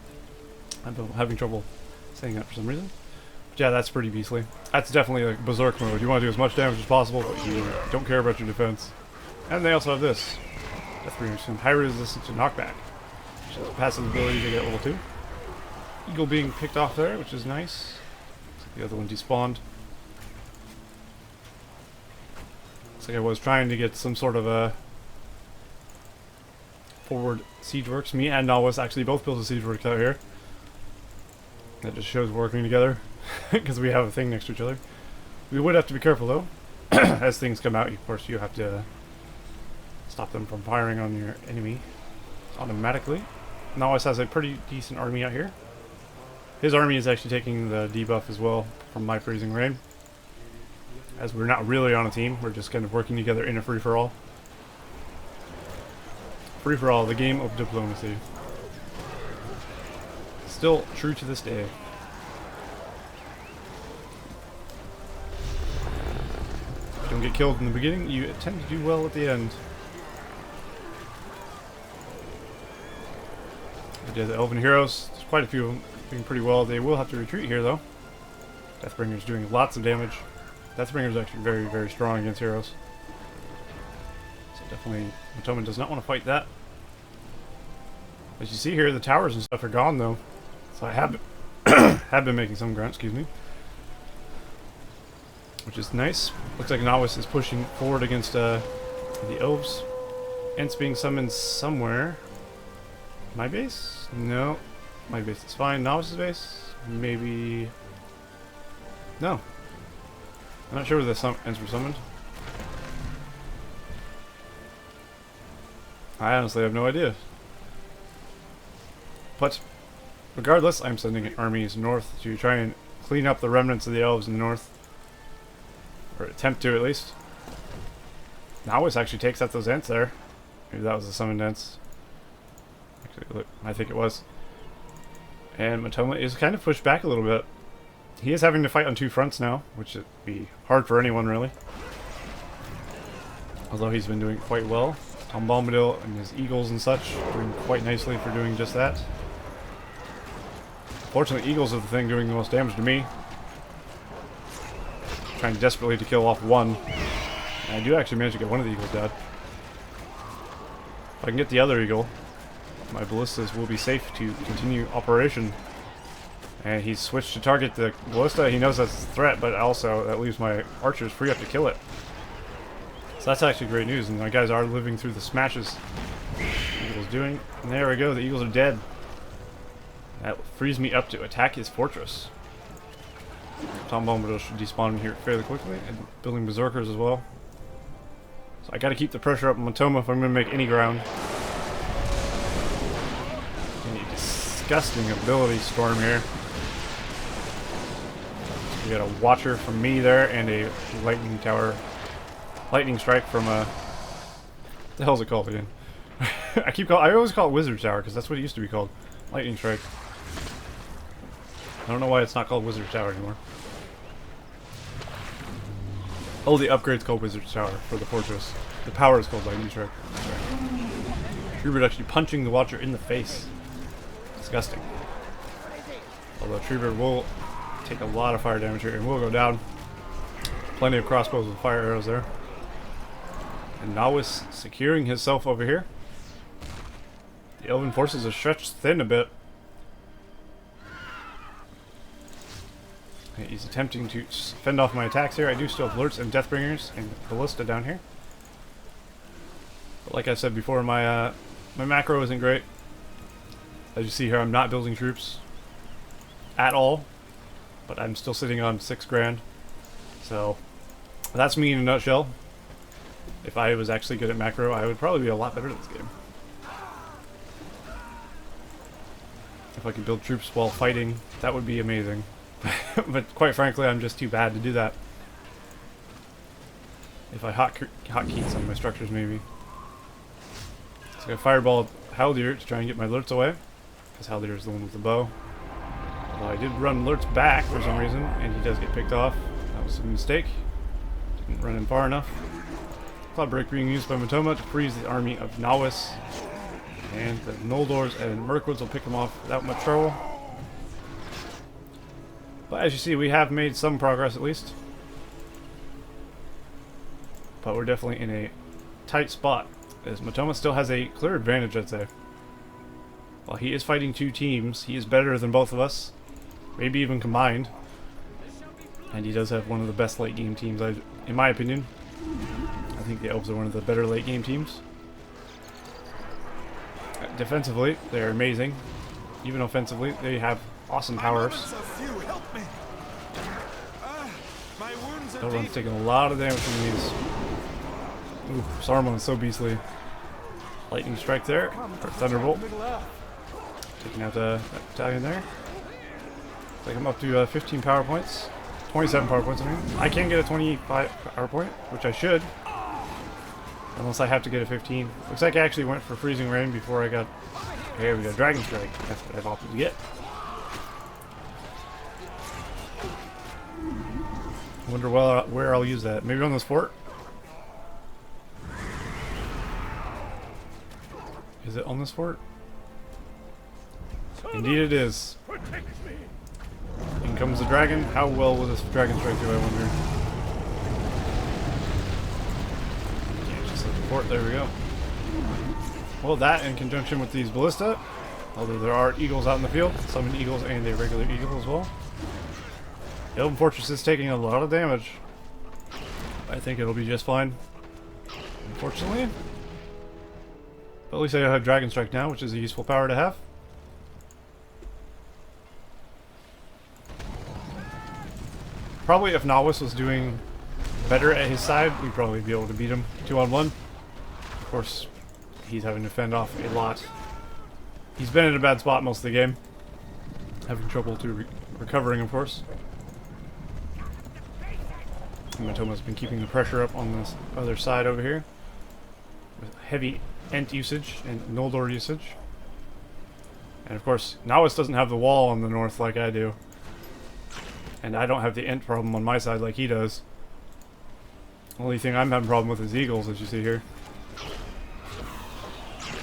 I'm having trouble saying that for some reason. But yeah, that's pretty beastly. That's definitely like Berserk mode. You want to do as much damage as possible, but you don't care about your defense. And they also have this. Deathbringers, high resistance to knockback. Which is a passive ability to get level 2. Eagle being picked off there, which is nice. The other one despawned. Looks like I was trying to get some sort of a forward siege works. Me and Nawis actually both built a siege works out here. That just shows working together because we have a thing next to each other. We would have to be careful though. As things come out, of course, you have to stop them from firing on your enemy automatically. Nawis has a pretty decent army out here. His army is actually taking the debuff as well from my freezing rain. As we're not really on a team, we're just kind of working together in a free-for-all. Free-for-all, the game of diplomacy. Still true to this day. If you don't get killed in the beginning, you tend to do well at the end. We did the Elven Heroes. There's quite a few of them. Doing pretty well. They will have to retreat here though. Deathbringer's doing lots of damage. Deathbringer's actually very, very strong against heroes. So definitely Motoma does not want to fight that. As you see here, the towers and stuff are gone though. So I have been making some grunt, excuse me. Which is nice. Looks like Nawis is pushing forward against the Elves. Ents being summoned somewhere. My base? No. My base is fine. Nawis' base? Maybe... No. I'm not sure where the ends were summoned. I honestly have no idea. But, regardless, I'm sending armies north to try and clean up the remnants of the elves in the north. Or attempt to, at least. Nawis actually takes out those ents there. Maybe that was the summoned ents. Actually, look, I think it was. And Motoma is kind of pushed back a little bit. He is having to fight on two fronts now, which would be hard for anyone, really. Although he's been doing quite well. Tom Bombadil and his eagles and such doing quite nicely for doing just that. Fortunately, eagles are the thing doing the most damage to me. Trying desperately to kill off one. And I do actually manage to get one of the eagles dead. If I can get the other eagle, my ballistas will be safe to continue operation. And he's switched to target the ballista. He knows that's a threat, but also that leaves my archers free up to kill it. So that's actually great news, and my guys are living through the smashes the eagle's doing. And there we go, the eagles are dead. That frees me up to attack his fortress. Tom Bombadil should despawn here fairly quickly, and building berserkers as well. So I gotta keep the pressure up on Motoma if I'm gonna make any ground. Any disgusting ability storm here. We got a watcher from me there, and a lightning tower. Lightning strike from what the hell is it called again? I always call it Wizard Tower because that's what it used to be called. Lightning strike. I don't know why it's not called Wizard Tower anymore. Oh, the upgrade's called Wizard's Tower for the fortress. The power is called Lightning Strike. Treebird actually punching the Watcher in the face. Disgusting. Although Treebird will take a lot of fire damage here and will go down. Plenty of crossbows with fire arrows there. And Nawis securing himself over here. The Elven forces are stretched thin a bit. He's attempting to fend off my attacks here. I do still have Lurts and Deathbringers and Ballista down here. But like I said before, my macro isn't great. As you see here, I'm not building troops at all. But I'm still sitting on 6 grand. So that's me in a nutshell. If I was actually good at macro, I would probably be a lot better at this game. If I could build troops while fighting, that would be amazing. But quite frankly, I'm just too bad to do that. If I hotkeyed some of my structures, maybe. So I fireball Haldir to try and get my Lurts away, because Haldir is the one with the bow. Although I did run Lurts back for some reason, and he does get picked off. That was a mistake. Didn't run him far enough. Cloud Break being used by Motoma to freeze the army of Nawis. And the Noldors and Mirkwoods will pick him off without much trouble. But as you see, we have made some progress at least. But we're definitely in a tight spot, as Motoma still has a clear advantage, I'd say. While he is fighting 2 teams, he is better than both of us. Maybe even combined. And he does have one of the best late game teams, in my opinion. I think the Elves are one of the better late game teams. Defensively, they're amazing. Even offensively, they have awesome powers. Elrond's taking a lot of damage from these. Ooh, Saruman's so beastly. Lightning Strike there, or Thunderbolt. Taking out that battalion there. Take him up to 15 power points. 27 power points, I mean. I can get a 25 power point, which I should. Unless I have to get a 15. Looks like I actually went for Freezing Rain before I got... Here we go, Dragon Strike. That's what I've opted to get. Wonder where I'll use that. Maybe on this fort? Is it on this fort? Indeed it is. In comes the dragon. How well will this Dragon Strike do, I wonder? Fort, there we go. Well, that in conjunction with these ballista, although there are eagles out in the field, summon eagles and a regular eagle as well. The Elven Fortress is taking a lot of damage. I think it'll be just fine, unfortunately. But at least I have Dragon Strike now, which is a useful power to have. Probably if Nawis was doing better at his side, we'd probably be able to beat him 2-on-1. Of course, he's having to fend off a lot. He's been in a bad spot most of the game. Having trouble recovering, of course. And Motoma's been keeping the pressure up on this other side over here. With heavy Ent usage and Noldor usage. And of course, Nawis doesn't have the wall on the north like I do. And I don't have the Ent problem on my side like he does. Only thing I'm having a problem with is eagles, as you see here.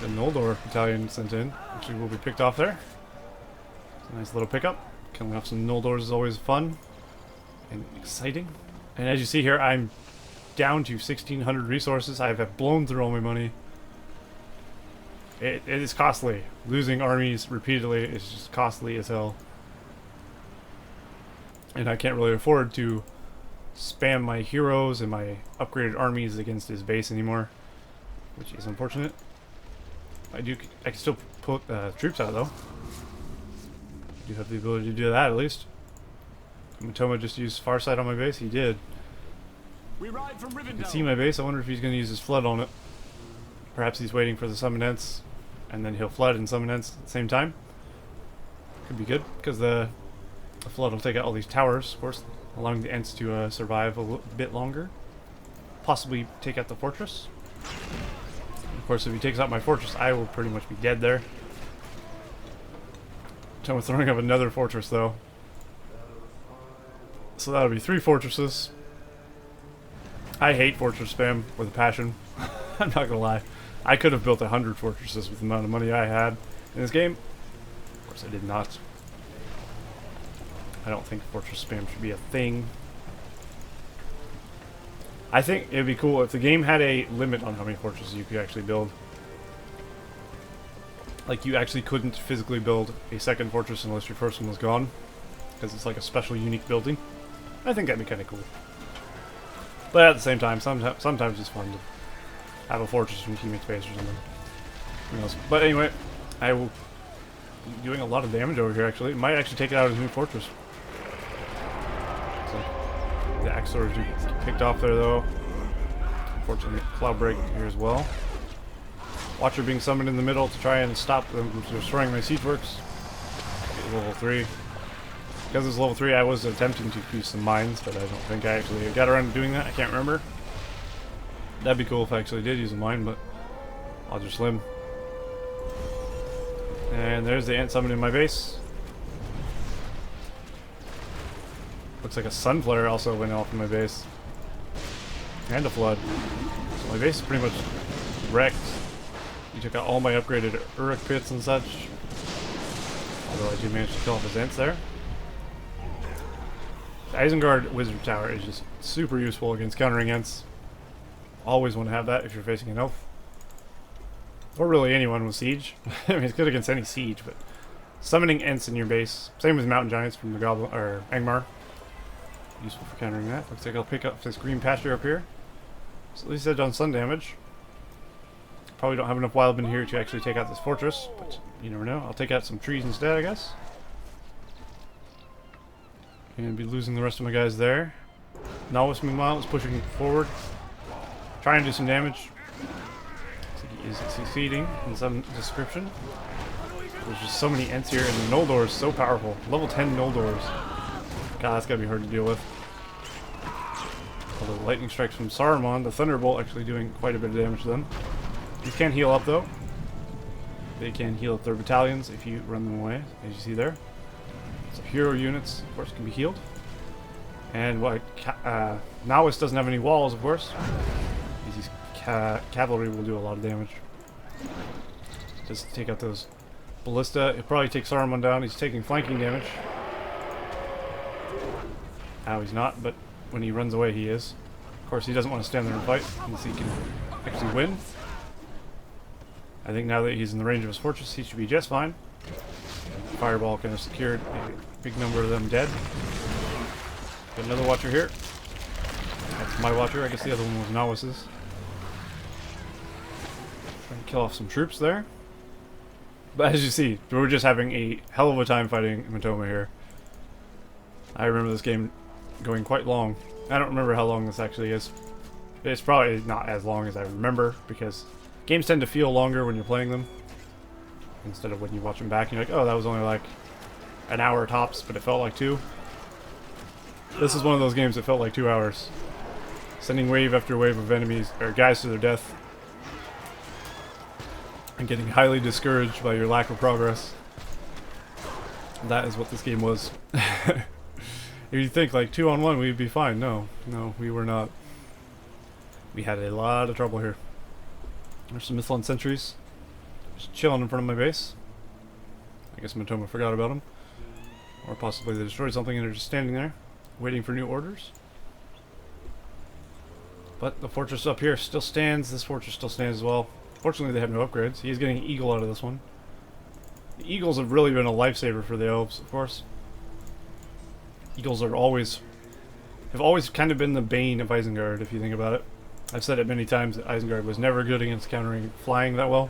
The Noldor battalion sent in, actually will be picked off there. It's a nice little pickup. Killing off some Noldors is always fun and exciting. And as you see here, I'm down to 1,600 resources. I have blown through all my money. It is costly. Losing armies repeatedly is just costly as hell. And I can't really afford to spam my heroes and my upgraded armies against his base anymore, which is unfortunate. I can still put troops out though. I do have the ability to do that at least. Motoma just used Farsight on my base. He did. We ride from You can see my base. I wonder if he's going to use his flood on it. Perhaps he's waiting for the summon Ents, and then he'll flood and summon Ents at the same time. Could be good because the flood will take out all these towers, of course, allowing the Ents to survive a bit longer. Possibly take out the fortress. Of course, if he takes out my fortress, I will pretty much be dead there. So I'm throwing up another fortress, though. So that'll be 3 fortresses. I hate fortress spam with a passion. I'm not gonna lie. I could have built 100 fortresses with the amount of money I had in this game. Of course, I did not. I don't think fortress spam should be a thing. I think it'd be cool if the game had a limit on how many fortresses you could actually build. Like, you actually couldn't physically build a second fortress unless your first one was gone. Because it's like a special, unique building. I think that'd be kind of cool. But at the same time, sometimes it's fun to have a fortress from teammates' base or something. Who knows? But anyway, I will be doing a lot of damage over here, actually. Might actually take it out of his new fortress. So, the axe swords do get picked off there, though. Unfortunately, cloud break here as well. Watcher being summoned in the middle to try and stop them from destroying my siegeworks. Level 3. Because it's level 3, I was attempting to use some mines, but I don't think I actually got around to doing that. I can't remember. That'd be cool if I actually did use a mine, but I'll just slim. And there's the ant summon in my base. Looks like a sun flare also went off in my base. And a flood. So my base is pretty much wrecked. He took out all my upgraded Uruk pits and such. Although I did manage to kill off his ants there. The Isengard Wizard Tower is just super useful against countering ants. Always want to have that if you're facing an elf. Or really anyone with siege. I mean, it's good against any siege, but summoning ents in your base. Same with mountain giants from the Goblin or Angmar. Useful for countering that. Looks like I'll pick up this green pasture up here. So at least I've done some damage. Probably don't have enough wildmen here to actually take out this fortress, but you never know. I'll take out some trees instead, I guess. And be losing the rest of my guys there. Nawis, meanwhile, is pushing forward. Trying to do some damage. Looks like he is succeeding in some description. There's just so many ents here, and the Noldor is so powerful. Level 10 Noldors. God, that's gotta be hard to deal with. Although the lightning strikes from Saruman, the Thunderbolt actually doing quite a bit of damage to them. These can't heal up though. They can heal up their battalions if you run them away, as you see there. So hero units, of course, can be healed. And what Nawis doesn't have any walls, of course. These cavalry will do a lot of damage. Just take out those ballista. It'll probably take Saruman down. He's taking flanking damage. Now he's not, but when he runs away, he is. Of course, he doesn't want to stand there and fight, unless he can actually win. I think now that he's in the range of his fortress, he should be just fine. Fireball kind of secured a big number of them dead. Got another watcher here. That's my watcher. I guess the other one was Nawis's. Trying to kill off some troops there. But as you see, we're just having a hell of a time fighting Motoma here. I remember this game going quite long. I don't remember how long this actually is. It's probably not as long as I remember, because games tend to feel longer when you're playing them, instead of when you watch them back and you're like, oh, that was only like an hour tops, but it felt like 2. This is one of those games that felt like 2 hours. Sending wave after wave of enemies, or guys to their death, and getting highly discouraged by your lack of progress. That is what this game was. If you think like 2-on-1 we'd be fine, no, we were not. We had a lot of trouble here. There's some Mithlond sentries just chilling in front of my base. I guess Motoma forgot about them. Or possibly they destroyed something and they're just standing there, waiting for new orders. But the fortress up here still stands. This fortress still stands as well. Fortunately, they have no upgrades. He is getting an eagle out of this one. The eagles have really been a lifesaver for the elves, of course. Eagles have always kind of been the bane of Isengard, if you think about it. I've said it many times that Isengard was never good against countering flying that well.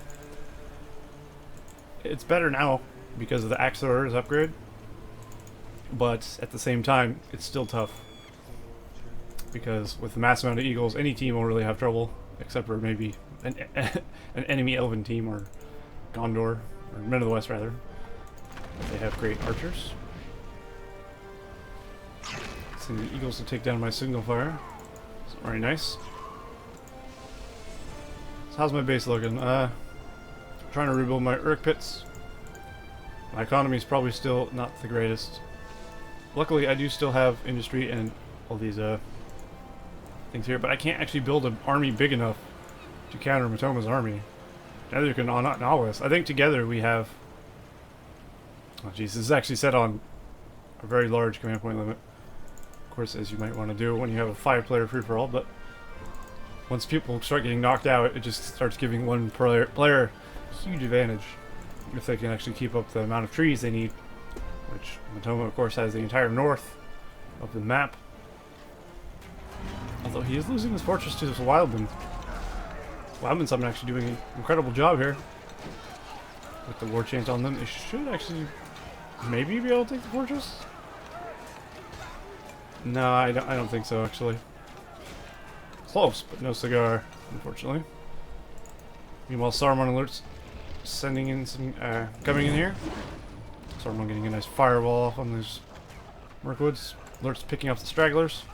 It's better now because of the Axe Thrower's upgrade, but at the same time, it's still tough. Because with the mass amount of eagles, any team will really have trouble, except for maybe an enemy elven team or Gondor, or Men of the West rather. They have great archers. Send the eagles to take down my signal fire. It's very nice. So how's my base looking? Trying to rebuild my Uruk pits. My economy is probably still not the greatest. Luckily, I do still have industry and all these things here, but I can't actually build an army big enough to counter Motoma's army. Neither can Nawis. I think together we have... Oh jeez, this is actually set on a very large command point limit. Of course, as you might want to do when you have a 5-player free-for-all, but once people start getting knocked out, it just starts giving one player a huge advantage if they can actually keep up the amount of trees they need, which Motoma, of course, has the entire north of the map. Although he is losing his fortress to this Wildman. Wildman's actually doing an incredible job here with the war chant on them. They should actually maybe be able to take the fortress. No, I don't think so, actually. Close, but no cigar, unfortunately. Meanwhile, Saruman alerts sending in some, coming in here. Saruman getting a nice firewall off on these Mirkwoods. Alerts picking up the stragglers.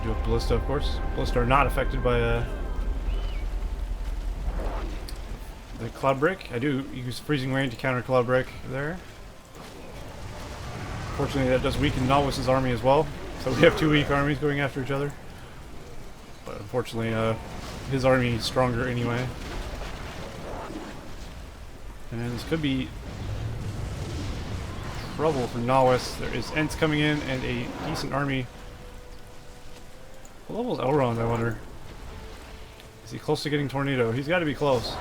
Do have Ballista, of course. Ballista are not affected by the Cloud Break. I do use Freezing Rain to counter Cloud Break there. Fortunately, that does weaken Nawis's army as well. So we have two weak armies going after each other. But unfortunately, his army is stronger anyway. And this could be trouble for Nawis. There is Ents coming in and a decent army. What level is Elrond, I wonder? Is he close to getting Tornado? He's got to be close.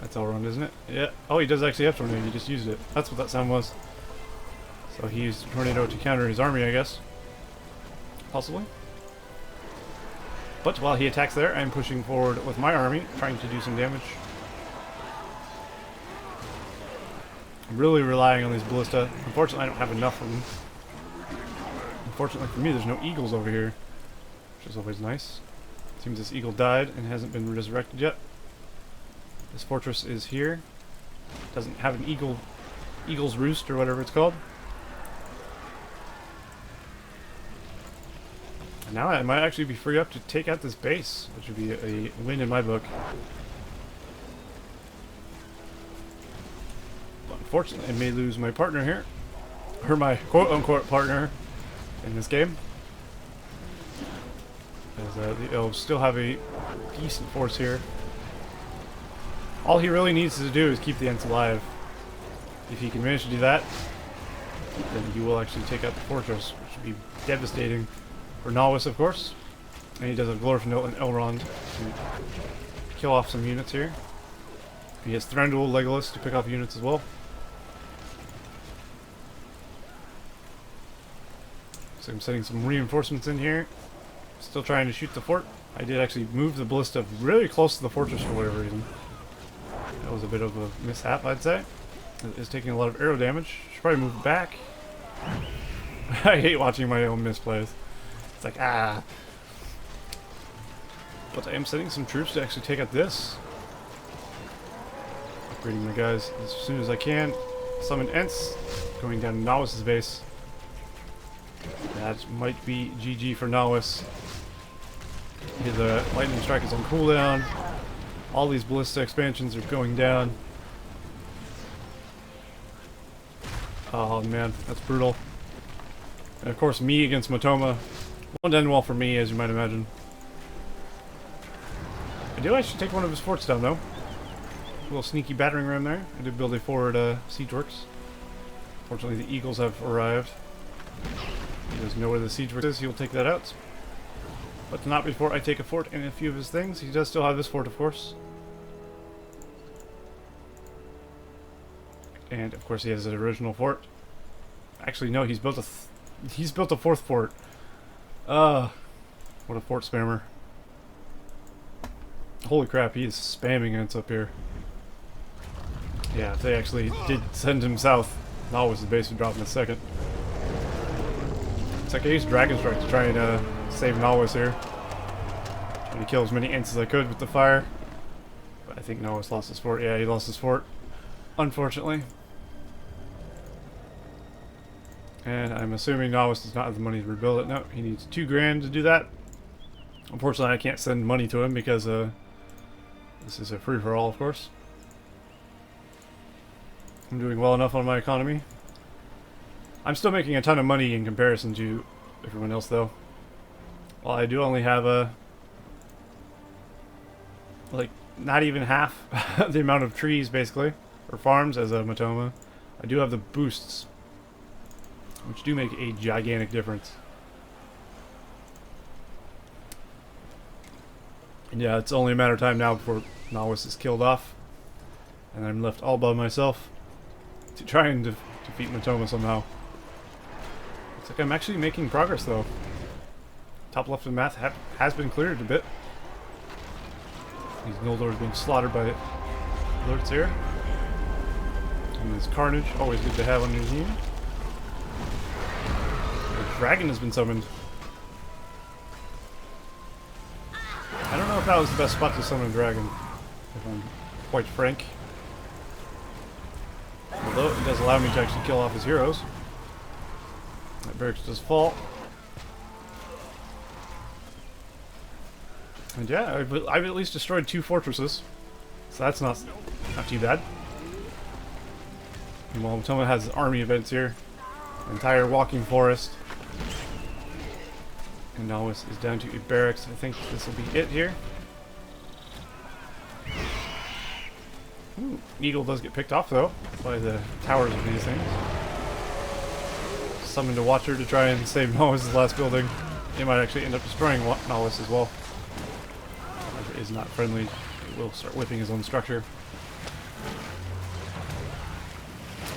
That's Elrond, isn't it? Yeah. Oh, he does actually have Tornado. He just used it. That's what that sound was. So he used Tornado to counter his army, I guess. Possibly. But while he attacks there, I'm pushing forward with my army, trying to do some damage. I'm really relying on these Ballista. Unfortunately, I don't have enough of them. Unfortunately for me, there's no eagles over here, which is always nice. Seems this eagle died and hasn't been resurrected yet. This fortress is here. Doesn't have an eagle's roost or whatever it's called. And now I might actually be free up to take out this base, which would be a win in my book. But unfortunately, I may lose my partner here. Or my quote-unquote partner in this game. As the Elves still have a decent force here. All he really needs to do is keep the Ents alive. If he can manage to do that, then he will actually take out the fortress, which would be devastating for Nawis, of course. And he does have Glorfindel and Elrond to kill off some units here. He has Thranduil, Legolas to pick off units as well. So I'm sending some reinforcements in here. Still trying to shoot the fort. I did actually move the Ballista really close to the fortress for whatever reason. That was a bit of a mishap, I'd say. It is taking a lot of arrow damage. Should probably move it back. I hate watching my own misplays. It's like, ah. But I am sending some troops to actually take out this. Upgrading my guys as soon as I can. Summon Ents. Going down to Nawis's base. That might be GG for Nawis. His lightning strike is on cooldown. All these ballista expansions are going down. Oh man, that's brutal. And of course, me against Motoma. Won't end well for me, as you might imagine. I do actually take one of his forts down, though. A little sneaky battering ram there. I did build a forward siege works. Fortunately, the eagles have arrived. He doesn't know where the siege work is. He'll take that out. But not before I take a fort and a few of his things. He does still have this fort, of course. And of course, he has his original fort. Actually, no, he's built a fourth fort. What a fort spammer! Holy crap, he is spamming Ents up here. Yeah, if they actually did send him south, Nawis' base would drop in a second. It's like I used Dragon Strike to try and save Nawis here. Trying to kill as many Ents as I could with the fire. But I think Nawis lost his fort. Yeah, he lost his fort. Unfortunately. And I'm assuming Nawis does not have the money to rebuild it. No, he needs $2 grand to do that. Unfortunately, I can't send money to him because this is a free-for-all, of course. I'm doing well enough on my economy. I'm still making a ton of money in comparison to everyone else, though. Well, I do only have like, not even half the amount of trees, basically, or farms as a Motoma. I do have the boosts, which do make a gigantic difference. And yeah, it's only a matter of time now before Nawis is killed off, and I'm left all by myself to try and defeat Motoma somehow. Looks like I'm actually making progress, though. Top left of the map has been cleared a bit. These Noldors being slaughtered by alerts here. And this Carnage, always good to have on your team. The dragon has been summoned. I don't know if that was the best spot to summon a dragon, if I'm quite frank. Although it does allow me to actually kill off his heroes. That barracks does fall. And yeah, I've at least destroyed 2 fortresses, so that's not too bad. And while Motoma has army events here, an entire walking forest, and Nawis is down to a barracks. I think this will be it here. Ooh, Eagle does get picked off though by the towers of these things. Summoned a Watcher to try and save Nawis' last building. They might actually end up destroying Nawis as well. If it is not friendly, it will start whipping his own structure.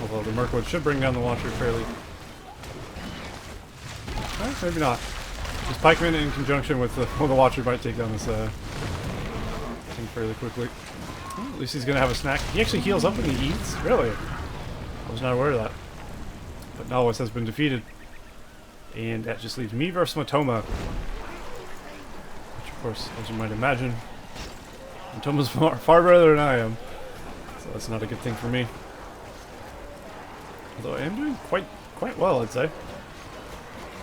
Although the Mirkwood should bring down the Watcher fairly. Maybe not. This pikeman in conjunction with the Watcher might take down this thing fairly quickly. Well, at least he's gonna have a snack. He actually heals up when he eats? Really? I was not aware of that. But Nawis has been defeated. And that just leaves me versus Motoma. Which, of course, as you might imagine, Motoma's far better than I am. So that's not a good thing for me. Although I am doing quite well, I'd say.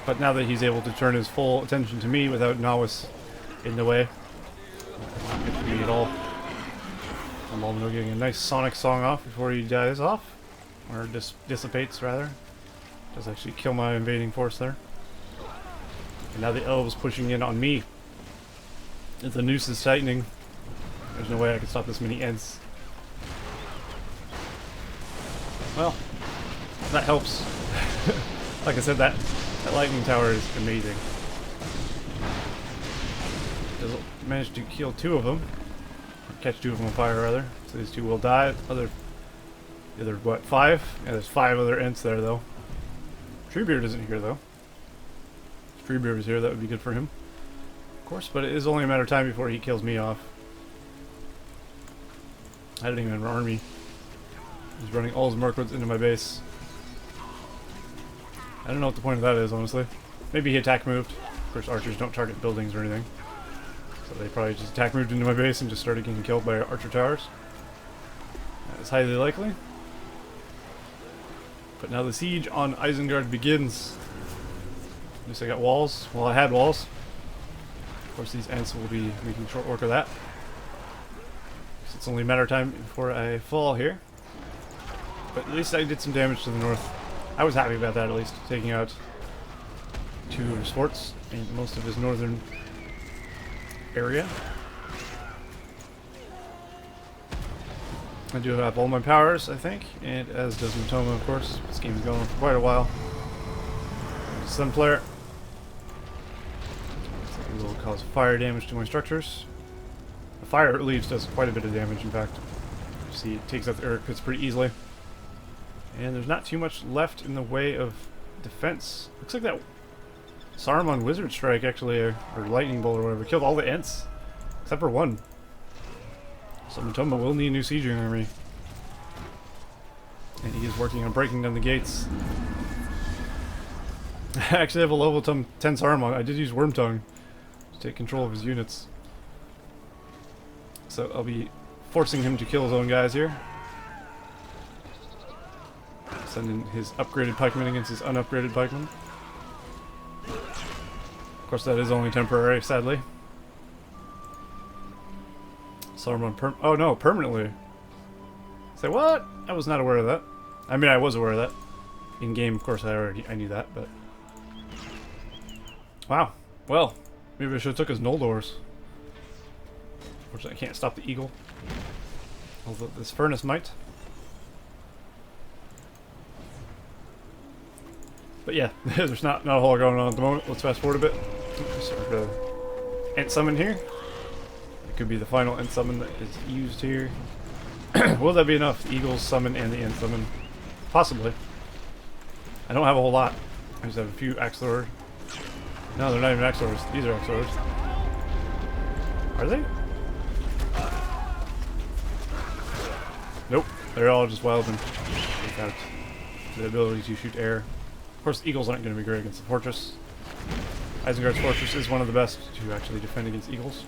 But now that he's able to turn his full attention to me without Nawis in the way, that's not good for me at all. I'm also getting a nice Sonic song off before he dies off. Or dissipates, rather. Does actually kill my invading force there. And now the Elves pushing in on me. If the noose is tightening, there's no way I can stop this many Ents. Well, that helps. Like I said, that lightning tower is amazing. Does manage to kill 2 of them. Or catch 2 of them on fire, rather. So these 2 will die. The other, what, 5? Yeah, there's 5 other Ents there, though. Treebeard isn't here, though. If Treebeard was here, that would be good for him. Of course, but it is only a matter of time before he kills me off. I didn't even have an army. He's running all his Mirkwoods into my base. I don't know what the point of that is, honestly. Maybe he attack moved. Of course, archers don't target buildings or anything. So they probably just attack moved into my base and just started getting killed by archer towers. That is highly likely. But now the siege on Isengard begins. At least I got walls. Well, I had walls. Of course, these Ents will be making short work of that. So it's only a matter of time before I fall here. But at least I did some damage to the north. I was happy about that, at least, taking out 2 of his forts and most of his northern area. I do have all my powers, I think, and as does Motoma, of course. This game is going on for quite a while. Sunflare. It will cause fire damage to my structures. The fire leaves does quite a bit of damage, in fact. You see, it takes out the earth pits pretty easily. And there's not too much left in the way of defense. Looks like that Saruman Wizard Strike, actually, or Lightning Bolt or whatever, killed all the Ents. Except for 1. So Motoma will need a new sieging army. And he is working on breaking down the gates. I actually have a level 10 Saruman. I did use Wormtongue to take control of his units. So I'll be forcing him to kill his own guys here. Sending his upgraded pikemen against his unupgraded pikemen. Of course, that is only temporary, sadly. Saruman oh no, permanently. Say what? I was not aware of that. I mean, I was aware of that. In game, of course, I knew that, but wow. Well, maybe I should have took his Noldors. Unfortunately, I can't stop the eagle. Although this furnace might. But yeah, there's not a whole lot going on at the moment. Let's fast forward a bit. Sort of Ent summon here. It could be the final Ent summon that is used here. Will that be enough? The Eagles summon and the Ent summon? Possibly. I don't have a whole lot. I just have a few Axelord. No, they're not even Axelords. These are Axelords. Are they? Nope. They're all just Wildmen. Without the ability to shoot air. Of course, the Eagles aren't going to be great against the Fortress. Isengard's Fortress is one of the best to actually defend against Eagles.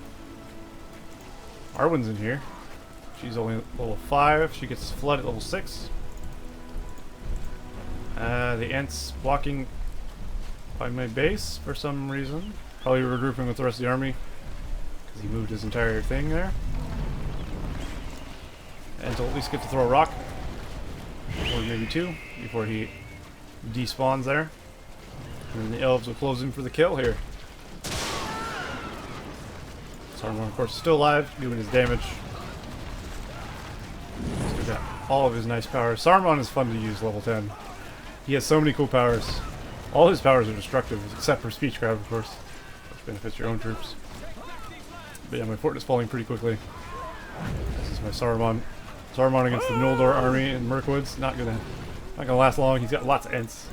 Arwen's in here. She's only level 5. She gets Flood at level 6. The Ents blocking by my base for some reason. Probably regrouping with the rest of the army. Because he moved his entire thing there. And to at least get to throw a rock. Or maybe 2 before he despawns there. And then the Elves will close in for the kill here. Saruman, of course, is still alive, doing his damage. He's got all of his nice powers. Saruman is fun to use level 10. He has so many cool powers. All his powers are destructive, except for Speech Crab, of course, which benefits your own troops. But yeah, my fort is falling pretty quickly. This is my Saruman. Saruman against the Noldor army in Mirkwoods. Not gonna last long. He's got lots of Ents.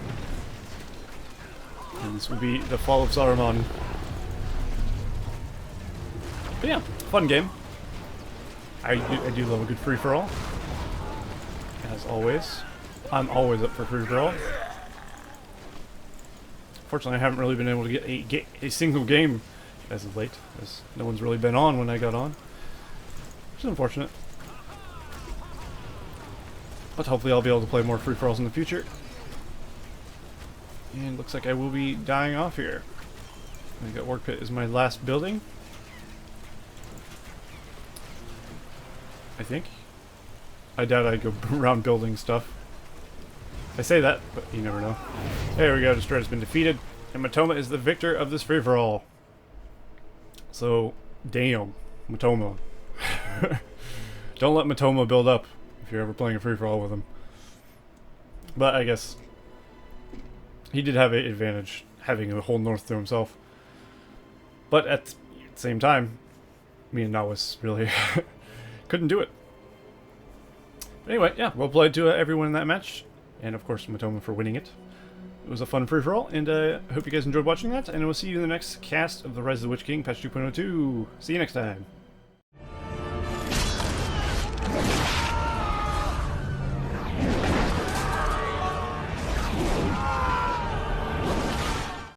And this will be the fall of Saruman. But yeah, fun game. I do love a good free-for-all. As always. I'm always up for free-for-all. Fortunately, I haven't really been able to get a single game as of late, as no one's really been on when I got on. Which is unfortunate. But hopefully I'll be able to play more free-for-alls in the future. And looks like I will be dying off here. I think that Work Pit is my last building. I think. I doubt I'd go around building stuff. I say that, but you never know. There we go, Destroyer has been defeated. And Motoma is the victor of this free-for-all. So, damn. Motoma. Don't let Motoma build up if you're ever playing a free-for-all with him. But I guess he did have an advantage, having the whole north to himself. But at the same time, me and Nawis really couldn't do it. But anyway, yeah, well played to everyone in that match. And of course, Motoma for winning it. It was a fun free-for-all, and I hope you guys enjoyed watching that. And we'll see you in the next cast of the Rise of the Witch King, patch 2.02. See you next time.